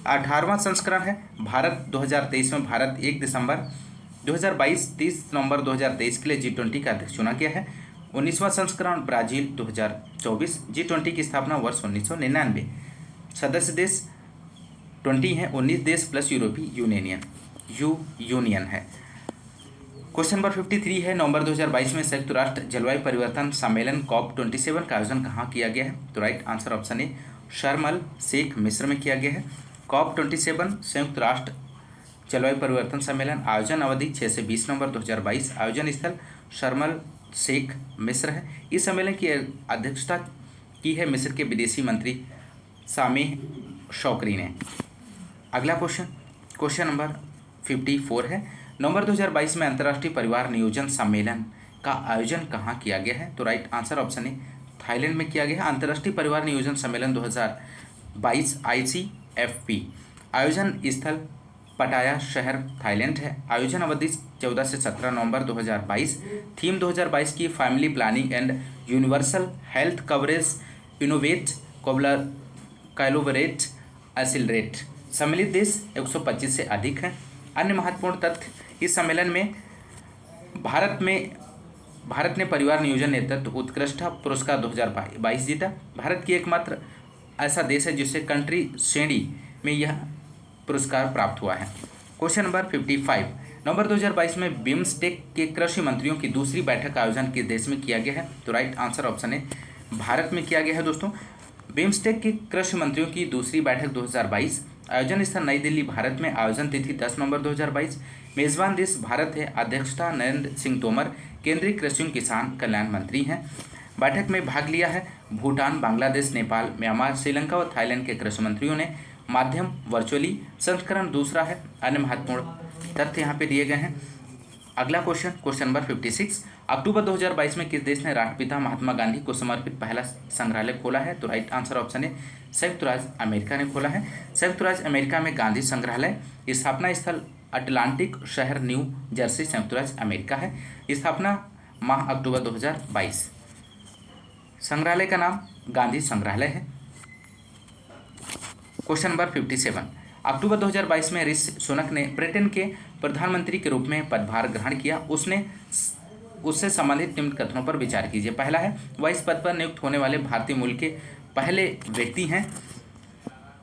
Speaker 1: 18वां संस्करण है। भारत 2023 में भारत 1 दिसंबर 2022 30 नवंबर 2023 के लिए G20 का अध्यक्ष चुना गया है। 19वां संस्करण ब्राजील 2024। G20 की स्थापना वर्ष 1999। सदस्य देश 20 हैं, 19 देश प्लस यूरोपीय यूनियन है। क्वेश्चन नंबर 53 है, नवंबर 2022 में संयुक्त राष्ट्र जलवायु परिवर्तन सम्मेलन COP27 का आयोजन कहाँ किया गया है? तो राइट आंसर ऑप्शन ए शर्म अल शेख मिस्र में किया गया है। COP27 संयुक्त राष्ट्र जलवायु परिवर्तन सम्मेलन, आयोजन अवधि 6 से 20 नवंबर 2022। आयोजन स्थल शर्म अल शेख मिस्र है। इस सम्मेलन की अध्यक्षता की है मिस्र के विदेशी मंत्री सामेह शौकरी ने। अगला क्वेश्चन नंबर 54 है, नवंबर 2022 में अंतर्राष्ट्रीय परिवार नियोजन सम्मेलन का आयोजन कहाँ किया गया है? तो राइट आंसर ऑप्शन है थाईलैंड में किया गया है। अंतर्राष्ट्रीय परिवार नियोजन सम्मेलन 2022 ICFP, आयोजन स्थल पटाया शहर थाईलैंड है। आयोजन अवधि 14 से 17 नवंबर 2022। थीम 2022 की family planning and universal health coverage, innovate collaborate accelerate. सम्मिलित देश 125 से अधिक हैं। अन्य महत्वपूर्ण तथ्य, इस सम्मेलन में भारत ने परिवार नियोजन नेतृत्व उत्कृष्ट पुरस्कार 2022 जीता। भारत की एकमात्र ऐसा देश है जिसे कंट्री श्रेणी में यह पुरस्कार प्राप्त हुआ है। क्वेश्चन नंबर 55, नवंबर 2022 में बिम्स्टेक के कृषि मंत्रियों की दूसरी बैठक का आयोजन किस देश में किया गया है? तो राइट आंसर ऑप्शन है भारत में किया गया है दोस्तों। बिम्स्टेक के कृषि मंत्रियों की दूसरी बैठक 2022, आयोजन स्थल नई दिल्ली, भारत में। आयोजन तिथि 10 नवंबर 2022। मेजबान देश भारत है। अध्यक्षता नरेंद्र सिंह तोमर केंद्रीय कृषि एवं किसान कल्याण मंत्री हैं। बैठक में भाग लिया है भूटान, बांग्लादेश, नेपाल, म्यांमार, श्रीलंका और थाईलैंड के कृषि मंत्रियों ने। माध्यम वर्चुअली। संस्करण दूसरा है। अन्य महत्वपूर्ण तथ्य यहाँ पे दिए गए हैं। अगला क्वेश्चन नंबर 56, अक्टूबर 2022 में किस देश ने राष्ट्रपिता महात्मा गांधी को समर्पित पहला संग्रहालय खोला है? तो राइट आंसर ऑप्शन है संयुक्त राज्य अमेरिका ने खोला है। संयुक्त राज्य अमेरिका में गांधी संग्रहालय, स्थापना स्थल अटलांटिक शहर न्यू जर्सी, संयुक्त राज्य अमेरिका है। स्थापना माह अक्टूबर 2022। संग्रहालय का नाम गांधी संग्रहालय है। क्वेश्चन नंबर 57, अक्टूबर 2022 में ऋषि सुनक ने ब्रिटेन के प्रधानमंत्री के रूप में पदभार ग्रहण किया। उससे संबंधित निम्न कथनों पर विचार कीजिए। पहला है, वह इस पद पर नियुक्त होने वाले भारतीय मूल के पहले व्यक्ति हैं।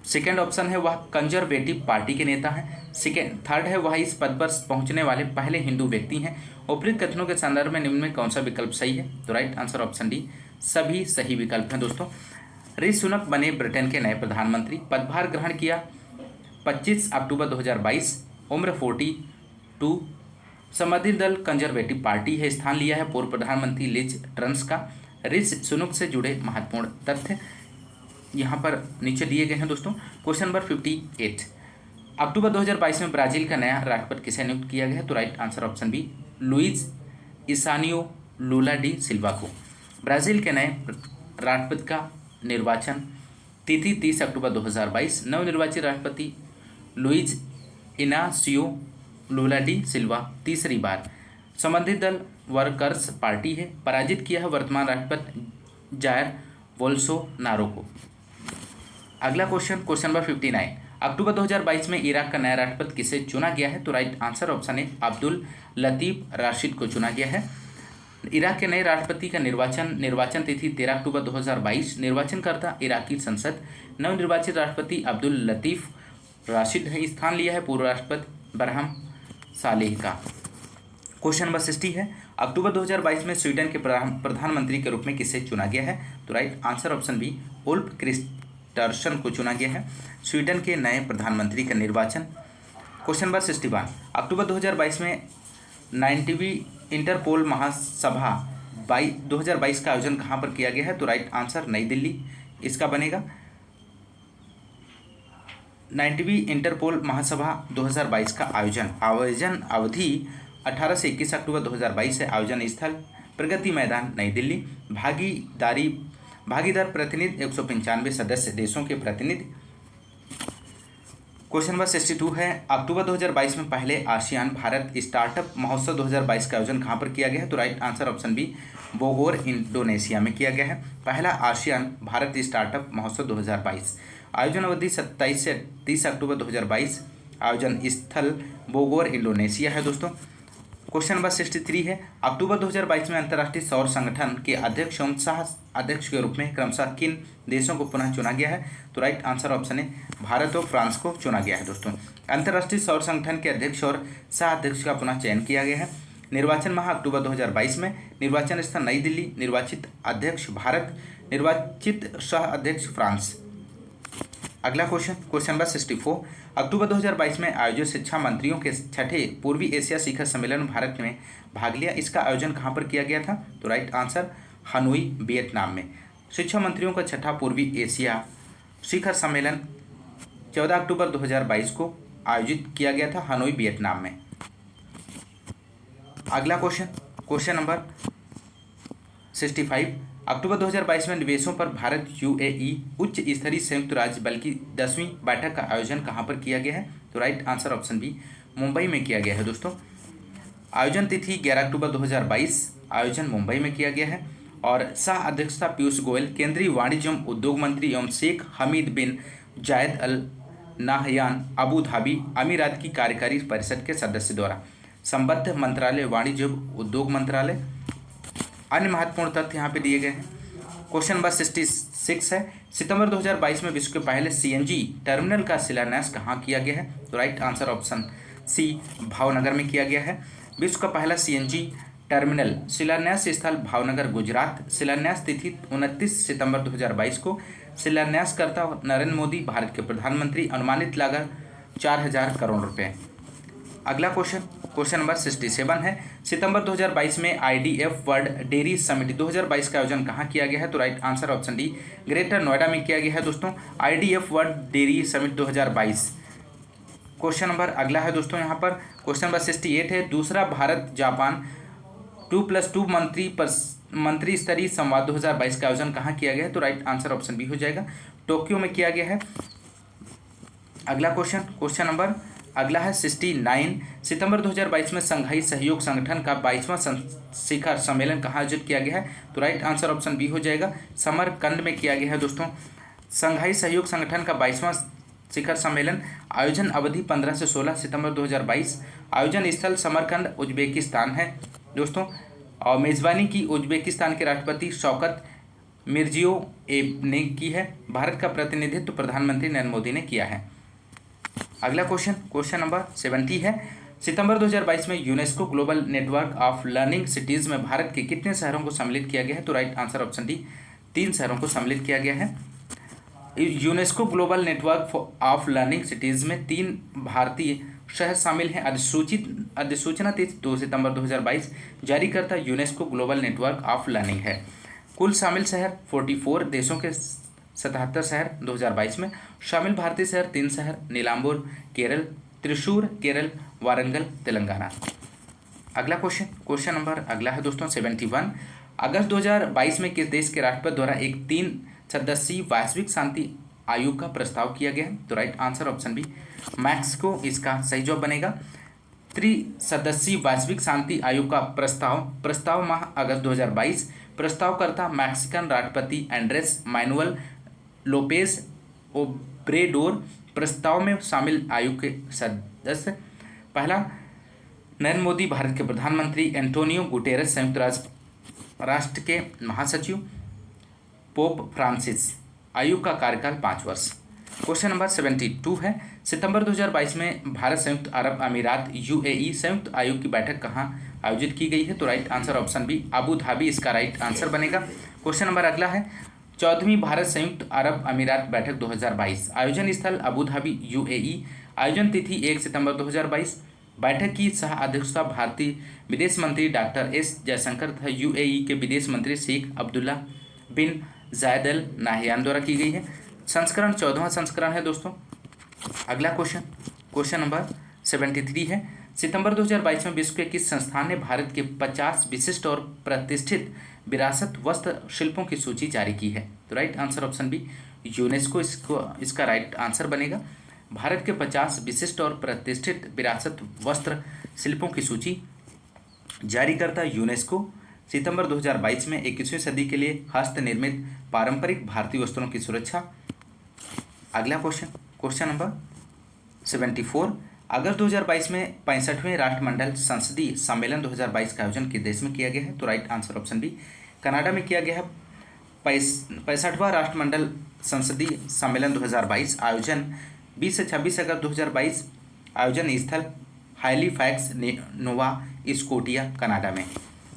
Speaker 1: सेकेंड ऑप्शन है, वह कंजर्वेटिव पार्टी के नेता हैं। थर्ड है, वह इस पद पर पहुंचने वाले पहले हिंदू व्यक्ति हैं। उपरोक्त कथनों के संदर्भ में निम्न में कौन सा विकल्प सही है? तो राइट आंसर ऑप्शन डी सभी सही विकल्प हैं दोस्तों। ऋषि सुनक बने ब्रिटेन के नए प्रधानमंत्री। पदभार ग्रहण किया 25 अक्टूबर 2022। उम्र 42। संबंधित दल कंजर्वेटिव पार्टी है। स्थान लिया है पूर्व प्रधानमंत्री लिज ट्रस का। ऋषि सुनक से जुड़े महत्वपूर्ण तथ्य यहाँ पर नीचे दिए गए हैं दोस्तों। क्वेश्चन नंबर 58, अक्टूबर 2022 में ब्राजील का नया राष्ट्रपति किसे नियुक्त किया गया है? तो right answer option B Luiz इसानियो लूला डी सिल्वा को। ब्राज़ील के नए राष्ट्रपति का निर्वाचन तिथि 30 अक्टूबर 2022। नवनिर्वाचित राष्ट्रपति लुइज इनासियो लूला डी सिल्वा तीसरी बार। संबंधित दल वर्कर्स पार्टी है। पराजित किया है वर्तमान राष्ट्रपति जायर बोल्सोनारो को। अगला क्वेश्चन नंबर 59। अक्टूबर 2022 में इराक का नया राष्ट्रपति किसे चुना गया है? तो राइट आंसर ऑप्शन है अब्दुल लतीफ राशिद को चुना गया है। इराक के नए राष्ट्रपति का निर्वाचन तिथि 13 अक्टूबर 2022। निर्वाचनकर्ता इराकी संसद। नवनिर्वाचित राष्ट्रपति अब्दुल लतीफ राशिद ने स्थान लिया है पूर्व राष्ट्रपति बरहम सालेह का। क्वेश्चन नंबर 60 है। अक्टूबर 2022 में स्वीडन के प्रधानमंत्री के रूप में किसे चुना गया है? तो right answer option B Ulf Kristersson को चुना गया है स्वीडन के नए प्रधानमंत्री का निर्वाचन। Question number 61। अक्टूबर 2022 में 90वीं इंटरपोल महासभा 2022 का आयोजन कहाँ पर किया गया है? तो राइट आंसर नई दिल्ली इसका बनेगा। 90वीं इंटरपोल महासभा 2022 का आयोजन अवधि 18 से 21 अक्टूबर 2022 है। आयोजन स्थल प्रगति मैदान नई दिल्ली। भागीदार प्रतिनिधि 195 सदस्य देशों के प्रतिनिधि। क्वेश्चन नंबर 62 है। अक्टूबर 2022 में पहले आसियान भारत स्टार्टअप महोत्सव 2022 का आयोजन कहाँ पर किया गया है? तो right answer option B Bogor Indonesia में किया गया है। पहला आसियान भारत स्टार्टअप महोत्सव 2022। आयोजन अवधि 27 से 30 अक्टूबर 2022। आयोजन स्थल बोगोर इंडोनेशिया है दोस्तों। क्वेश्चन नंबर 63 है। अक्टूबर 2022 में अंतर्राष्ट्रीय सौर संगठन के अध्यक्ष एवं सह अध्यक्ष के रूप में क्रमशः किन देशों को पुनः चुना गया है? तो राइट आंसर ऑप्शन है भारत और फ्रांस को चुना गया है दोस्तों। अंतर्राष्ट्रीय सौर संगठन के अध्यक्ष और सह अध्यक्ष का पुनः चयन किया गया है। निर्वाचन माह अक्टूबर 2022 में। निर्वाचन स्थल नई दिल्ली। निर्वाचित अध्यक्ष भारत। निर्वाचित सह अध्यक्ष फ्रांस। अगला क्वेश्चन नंबर 64। अक्टूबर 2022 में आयोजित शिक्षा मंत्रियों के छठे पूर्वी एशिया शिखर सम्मेलन में भारत ने भाग लिया। इसका आयोजन कहाँ पर किया गया था? तो राइट आंसर हनोई वियतनाम में। शिक्षा मंत्रियों का छठा पूर्वी एशिया शिखर सम्मेलन 14 अक्टूबर 2022 को आयोजित किया गया था हनोई वियतनाम में। अगला क्वेश्चन नंबर 65। अक्टूबर 2022 में निवेशों पर भारत यूएई उच्च स्तरीय संयुक्त राज्य बल की 10वीं बैठक का आयोजन कहाँ पर किया गया है? तो right answer option B Mumbai में किया गया है दोस्तों। आयोजन तिथि 11 अक्टूबर 2022। आयोजन मुंबई में किया गया है और सह अध्यक्षता पीयूष गोयल केंद्रीय वाणिज्य एवं उद्योग मंत्री एवं शेख हमीद बिन जायद अल नाहयान अबू धाबी अमीरात की कार्यकारी परिषद के सदस्य द्वारा संबद्ध मंत्रालय वाणिज्य एवं उद्योग मंत्रालय। अन्य महत्वपूर्ण तथ्य यहाँ पे दिए गए हैं। क्वेश्चन नंबर 66 है। सितंबर 2022 में विश्व के पहले सीएनजी टर्मिनल का शिलान्यास कहाँ किया गया है? तो right answer option C Bhavnagar में किया गया है। विश्व का पहला सीएनजी टर्मिनल शिलान्यास स्थल भावनगर गुजरात। शिलान्यास तिथि 29 सितंबर 2022 को। शिलान्यासकर्ता नरेंद्र मोदी भारत के प्रधानमंत्री। अनुमानित लागत 4000 करोड़ रुपये। अगला क्वेश्चन नंबर 67 है। सितंबर 2022 में आईडीएफ वर्ल्ड डेयरी समिट 2022 का आयोजन कहाँ किया गया है? तो right answer option D greater Noida में किया गया है दोस्तों IDF world dairy summit 2022। Question number अगला है दोस्तों यहाँ पर क्वेश्चन नंबर 68 है। दूसरा भारत जापान 2+2 मंत्री स्तरीय संवाद 2022 का आयोजन कहाँ किया गया है? तो राइट आंसर ऑप्शन बी हो जाएगा टोक्यो में किया गया है। अगला क्वेश्चन नंबर अगला है 69। सितंबर 2022 में संघाई सहयोग संगठन का 22वां शिखर सम्मेलन कहाँ आयोजित किया गया है? तो राइट आंसर ऑप्शन बी हो जाएगा समरकंद में किया गया है दोस्तों। संघाई सहयोग संगठन का 22वां शिखर सम्मेलन। आयोजन अवधि 15 से 16 सितंबर 2022। आयोजन स्थल समरकंद उज्बेकिस्तान है दोस्तों और मेज़बानी की उज्बेकिस्तान के राष्ट्रपति शौकत मिर्जियोयेव ने की है। भारत का प्रतिनिधित्व प्रधानमंत्री नरेंद्र मोदी ने किया है। अगला क्वेश्चन नंबर 70 है। सितंबर 2022 में UNESCO global network of learning cities में भारत के कितने शहरों को सम्मिलित किया गया है? तो राइट आंसर ऑप्शन डी 3 शहरों को सम्मिलित किया गया है। UNESCO global network of learning cities में 3 भारतीय शहर शामिल हैं। अधिसूचना तिथि 2 सितंबर 2022। जारीकर्ता UNESCO global network of learning है। कुल शामिल शहर 44 देशों के 77 शहर 2022 में। शामिल भारतीय शहर 3 शहर नीलाम्बूर केरल, त्रिशूर केरल, वारंगल तेलंगाना। अगला क्वेश्चन नंबर अगला है दोस्तों 71। अगस्त 2022 में किस देश के राष्ट्रपति द्वारा एक 3 सदस्यीय वैश्विक शांति आयोग का प्रस्ताव किया गया है? तो right answer option B Mexico इसका सही जवाब बनेगा। त्रिसदस्यीय वैश्विक शांति आयोग का प्रस्ताव माह अगस्त 2022। प्रस्तावकर्ता मैक्सिकन राष्ट्रपति एंड्रेस मैनुअल लोपेज ओब्रेडोर। प्रस्ताव में शामिल आयोग के सदस्य पहला नरेंद्र मोदी भारत के प्रधानमंत्री, एंटोनियो गुटेरेस संयुक्त राष्ट्र के महासचिव, पोप फ्रांसिस। आयोग का कार्यकाल 5 वर्ष। क्वेश्चन नंबर 72 है। सितंबर 2022 में भारत संयुक्त अरब अमीरात यूएई संयुक्त आयोग की बैठक कहाँ आयोजित की गई है? तो right answer option B Abu Dhabi इसका राइट आंसर बनेगा। क्वेश्चन नंबर अगला है 14वीं भारत संयुक्त अरब अमीरात बैठक 2022। आयोजन स्थल अबू धाबी यूएई। आयोजन तिथि 1 सितंबर 2022। बैठक की सह अध्यक्षता भारतीय विदेश मंत्री डॉक्टर एस जयशंकर तथा यूएई के विदेश मंत्री शेख अब्दुल्ला बिन जायद अल नाहयान द्वारा की गई है। संस्करण 14वां संस्करण है दोस्तों। अगला क्वेश्चन नंबर 73 है। सितंबर 2022 में विश्व के किस संस्थान ने भारत के 50 विशिष्ट और प्रतिष्ठित विरासत वस्त्र शिल्पों की सूची जारी की है? तो right answer option B UNESCO इसका राइट आंसर बनेगा। भारत के 50 विशिष्ट और प्रतिष्ठित विरासत वस्त्र शिल्पों की सूची जारी करता यूनेस्को। सितंबर 2022 में 21वीं सदी के लिए हस्त निर्मित पारंपरिक भारतीय वस्त्रों की सुरक्षा। अगला क्वेश्चन नंबर 74। अगस्त 2022 में 65वें राष्ट्रमंडल संसदीय सम्मेलन 2022 का आयोजन किस देश में किया गया है? तो right answer option B Canada में किया गया है। 65वां राष्ट्रमंडल संसदीय सम्मेलन 2022 आयोजन 20 से 26 अगस्त 2022। आयोजन स्थल हैलिफैक्स नोवा स्कोटिया कनाडा में।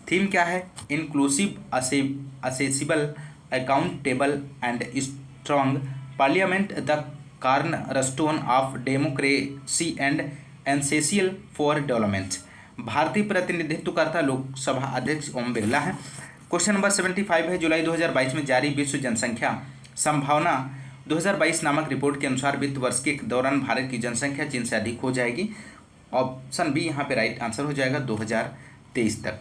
Speaker 1: थीम क्या है? Inclusive, accessible, accountable and strong parliament, the cornerstone of democracy and essential for development. भारतीय प्रतिनिधित्वकर्ता लोकसभा अध्यक्ष ओम बिरला है। क्वेश्चन नंबर 75 है। जुलाई 2022 में जारी विश्व जनसंख्या संभावना 2022 नामक रिपोर्ट के अनुसार वित्त वर्ष के दौरान भारत की जनसंख्या चीन से अधिक हो जाएगी। ऑप्शन बी यहाँ पे राइट आंसर हो जाएगा 2023 तक।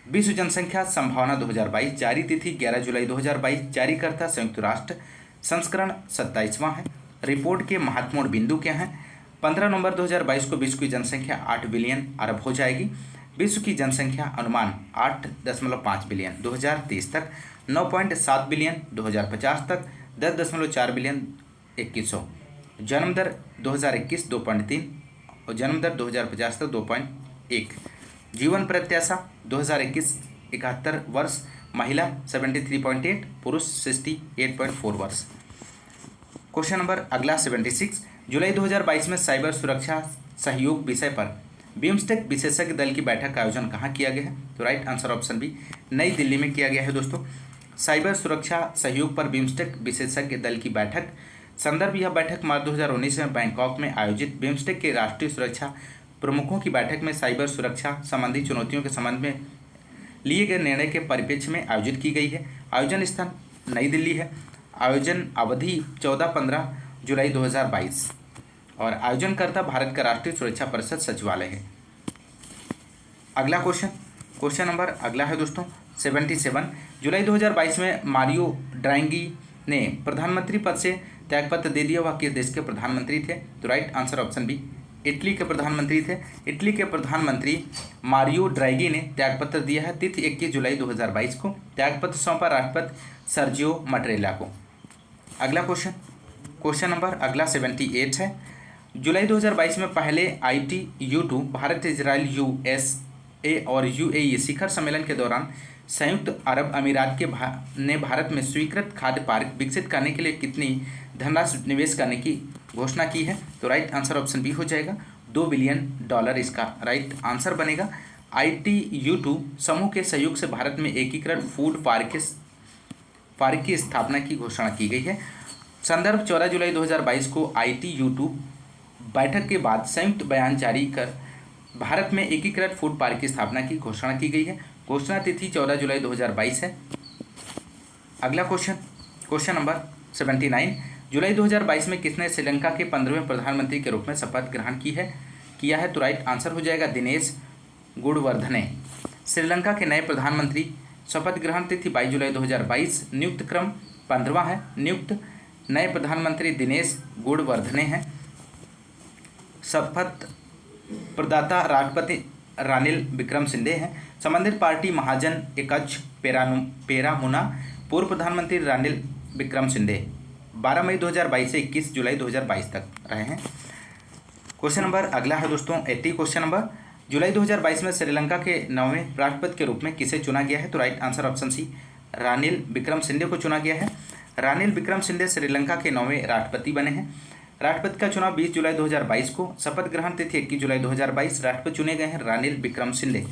Speaker 1: विश्व जनसंख्या संभावना 2022 जारी तिथि 11 जुलाई 2022। जारीकर्ता संयुक्त राष्ट्र। संस्करण 27वां है। रिपोर्ट के महत्वपूर्ण बिंदु क्या हैं? 15 नवंबर 2022 को विश्व की जनसंख्या 8 बिलियन अरब हो जाएगी। विश्व की जनसंख्या अनुमान 8.5 बिलियन 2023 तक, 9.7 बिलियन 2050 तक, 10.4 बिलियन 2100। जन्म दर 2021 2.3 और जन्म दर 2050 तक 2.1। जीवन प्रत्याशा 2021 71 वर्ष, महिला 73.8, पुरुष 68.4 वर्ष। क्वेश्चन नंबर अगला 76। जुलाई 2022 में साइबर सुरक्षा सहयोग विषय पर बिम्स्टेक विशेषज्ञ दल की बैठक का आयोजन कहाँ किया गया है? तो राइट आंसर ऑप्शन बी नई दिल्ली में किया गया है दोस्तों। साइबर सुरक्षा सहयोग पर बिम्स्टेक विशेषज्ञ दल की बैठक। संदर्भ यह बैठक मार्च 2019 में बैंकॉक में आयोजित बिम्स्टेक के राष्ट्रीय सुरक्षा प्रमुखों की बैठक में साइबर सुरक्षा संबंधी चुनौतियों के संबंध में लिए गए निर्णय के परिप्रेक्ष्य में आयोजित की गई है। आयोजन स्थान नई दिल्ली है। आयोजन अवधि 14-15 जुलाई 2022 और आयोजनकर्ता भारत का राष्ट्रीय सुरक्षा परिषद सचिवालय है। अगला क्वेश्चन नंबर अगला है दोस्तों 77। जुलाई 2022 में मारियो ड्रागी ने प्रधानमंत्री पद से त्यागपत्र दे दिया। वह किस देश के प्रधानमंत्री थे? तो right answer option B Italy के प्रधानमंत्री थे। इटली के प्रधानमंत्री मारियो ड्रागी ने त्यागपत्र दिया है। तिथि 21 जुलाई 2022 को। त्यागपत्र सौंपा राष्ट्रपति सर्जियो मटेरेला को। अगला क्वेश्चन नंबर अगला 78 है। जुलाई 2022 में पहले ITU2 भारत, इजराइल, USA और UAE शिखर सम्मेलन के दौरान संयुक्त अरब अमीरात ने भारत में स्वीकृत खाद्य पार्क विकसित करने के लिए कितनी धनराशि निवेश करने की घोषणा की है? तो राइट आंसर ऑप्शन बी हो जाएगा $2 बिलियन इसका राइट आंसर बनेगा। ITU2 समूह के सहयोग से भारत में एकीकृत फूड पार्क की स्थापना की घोषणा की गई है। संदर्भ 14 जुलाई 2022 को ITU2 बैठक के बाद संयुक्त बयान जारी कर भारत में एकीकृत फूड पार्क की स्थापना की घोषणा की गई है। घोषणा तिथि 14 जुलाई 2022 है। अगला क्वेश्चन नंबर 79। जुलाई 2022 में किसने श्रीलंका के 15वें प्रधानमंत्री के रूप में शपथ ग्रहण किया है? तो राइट आंसर हो जाएगा दिनेश गुणवर्धने। श्रीलंका के नए प्रधानमंत्री, शपथ ग्रहण तिथि 22 जुलाई 2022, नियुक्त क्रम 15वां है। नियुक्त नए प्रधानमंत्री दिनेश गुणवर्धने हैं। शपथ प्रदाता राष्ट्रपति रानिल विक्रमसिंघे हैं। संबंधित पार्टी महाजन एकच पेरामुना। पूर्व प्रधानमंत्री रानिल विक्रमसिंघे 12 मई 2022 से 21 जुलाई 2022 तक रहे हैं। क्वेश्चन नंबर अगला है दोस्तों 80 क्वेश्चन नंबर, जुलाई 2022 में श्रीलंका के 9वें राष्ट्रपति के रूप में किसे चुना गया है? तो right answer option C, Ranil Wickremesinghe को चुना गया है। रानिल विक्रमसिंघे श्रीलंका के 9वें राष्ट्रपति बने हैं। राष्ट्रपति का चुनाव 20 जुलाई 2022 को। शपथ ग्रहण तिथि 21 जुलाई 2022। राष्ट्रपति चुने गए हैं रानिल विक्रमसिंघे।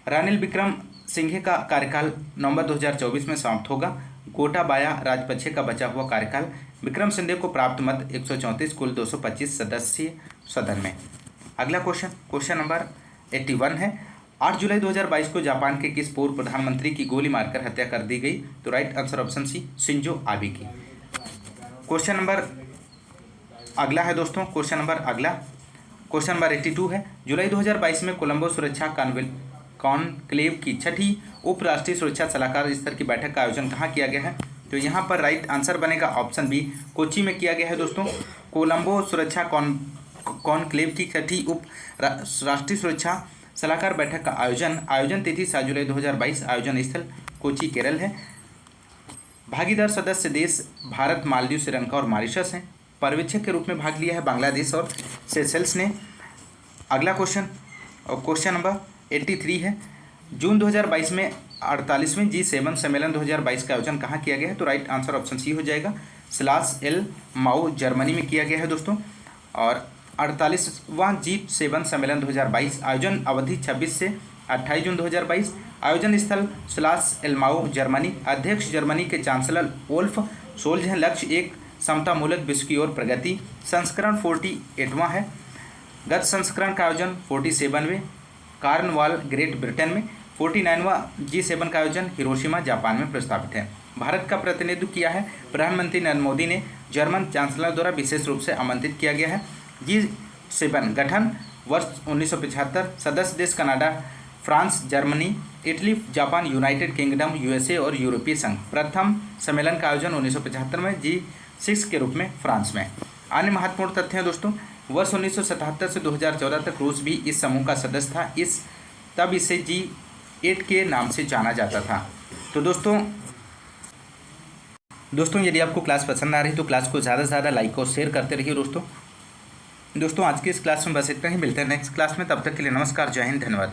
Speaker 1: रानिल विक्रमसिंघे का कार्यकाल नवंबर 2024 में समाप्त होगा। गोटाबाया राजपक्षे का बचा हुआ कार्यकाल। विक्रमसिंघे को प्राप्त मत 134, कुल 225 सदस्य सदन में। अगला क्वेश्चन नंबर 81 है, 8 जुलाई 2022 को जापान के किस पूर्व प्रधानमंत्री की गोली मारकर हत्या कर दी गई? तो right answer option C, Shinzo Abe की। क्वेश्चन नंबर अगला है दोस्तों, क्वेश्चन नंबर 82 है, जुलाई 2022 में कोलंबो सुरक्षा कॉन्क्लेव की छठी उप राष्ट्रीय सुरक्षा सलाहकार स्तर की बैठक का आयोजन कहाँ किया गया है? तो यहाँ पर राइट आंसर बनेगा ऑप्शन बी, कोची में किया गया है दोस्तों। कोलंबो सुरक्षा कॉन्क्लेव की छठी उप राष्ट्रीय सुरक्षा सलाहकार बैठक का आयोजन तिथि 7 जुलाई 2022। आयोजन स्थल कोची केरल है। भागीदार सदस्य देश भारत, मालदीव, श्रीलंका और मॉरिशस हैं। पर्यवेक्षक के रूप में भाग लिया है बांग्लादेश और सेशेल्स ने। अगला क्वेश्चन नंबर 83 है, जून 2022 में 48वें G7 सम्मेलन 2022 का आयोजन कहाँ किया गया है? तो राइट आंसर ऑप्शन सी हो जाएगा, स्लास एल माओ जर्मनी में किया गया है दोस्तों। और 48वां G7 सम्मेलन 2022 आयोजन अवधि 26 से 28 जून 2022। आयोजन स्थल स्लास एल माओ जर्मनी। अध्यक्ष जर्मनी के चांसलर वोल्फ शोल्ज हैं। लक्ष्य एक समतामूलक विश्व की ओर प्रगति। संस्करण 48वां है। गत संस्करण का आयोजन 47वें कार्नवाल ग्रेट ब्रिटेन में। 49वां G7 का आयोजन हिरोशिमा जापान में प्रस्तावित है। भारत का प्रतिनिधित्व किया है प्रधानमंत्री नरेंद्र मोदी ने। जर्मन चांसलर द्वारा विशेष रूप से आमंत्रित किया गया है। G7 गठन वर्ष 1975। सदस्य देश Canada, France, Germany, Italy, Japan, United kingdom, USA और यूरोपीय संघ। प्रथम सम्मेलन का आयोजन 1975 में G6 के रूप में फ्रांस में। अन्य महत्वपूर्ण तथ्य हैं दोस्तों, वर्ष 1977 से 2014 तक रूस भी इस समूह का सदस्य था। तब इसे G8 के नाम से जाना जाता था। तो दोस्तों यदि आपको क्लास पसंद आ रही तो क्लास को ज़्यादा से ज़्यादा लाइक और शेयर करते रहिए दोस्तों। आज की इस क्लास में बस इतना ही। मिलते हैं नेक्स्ट क्लास में, तब तक के लिए नमस्कार, जय हिंद, धन्यवाद।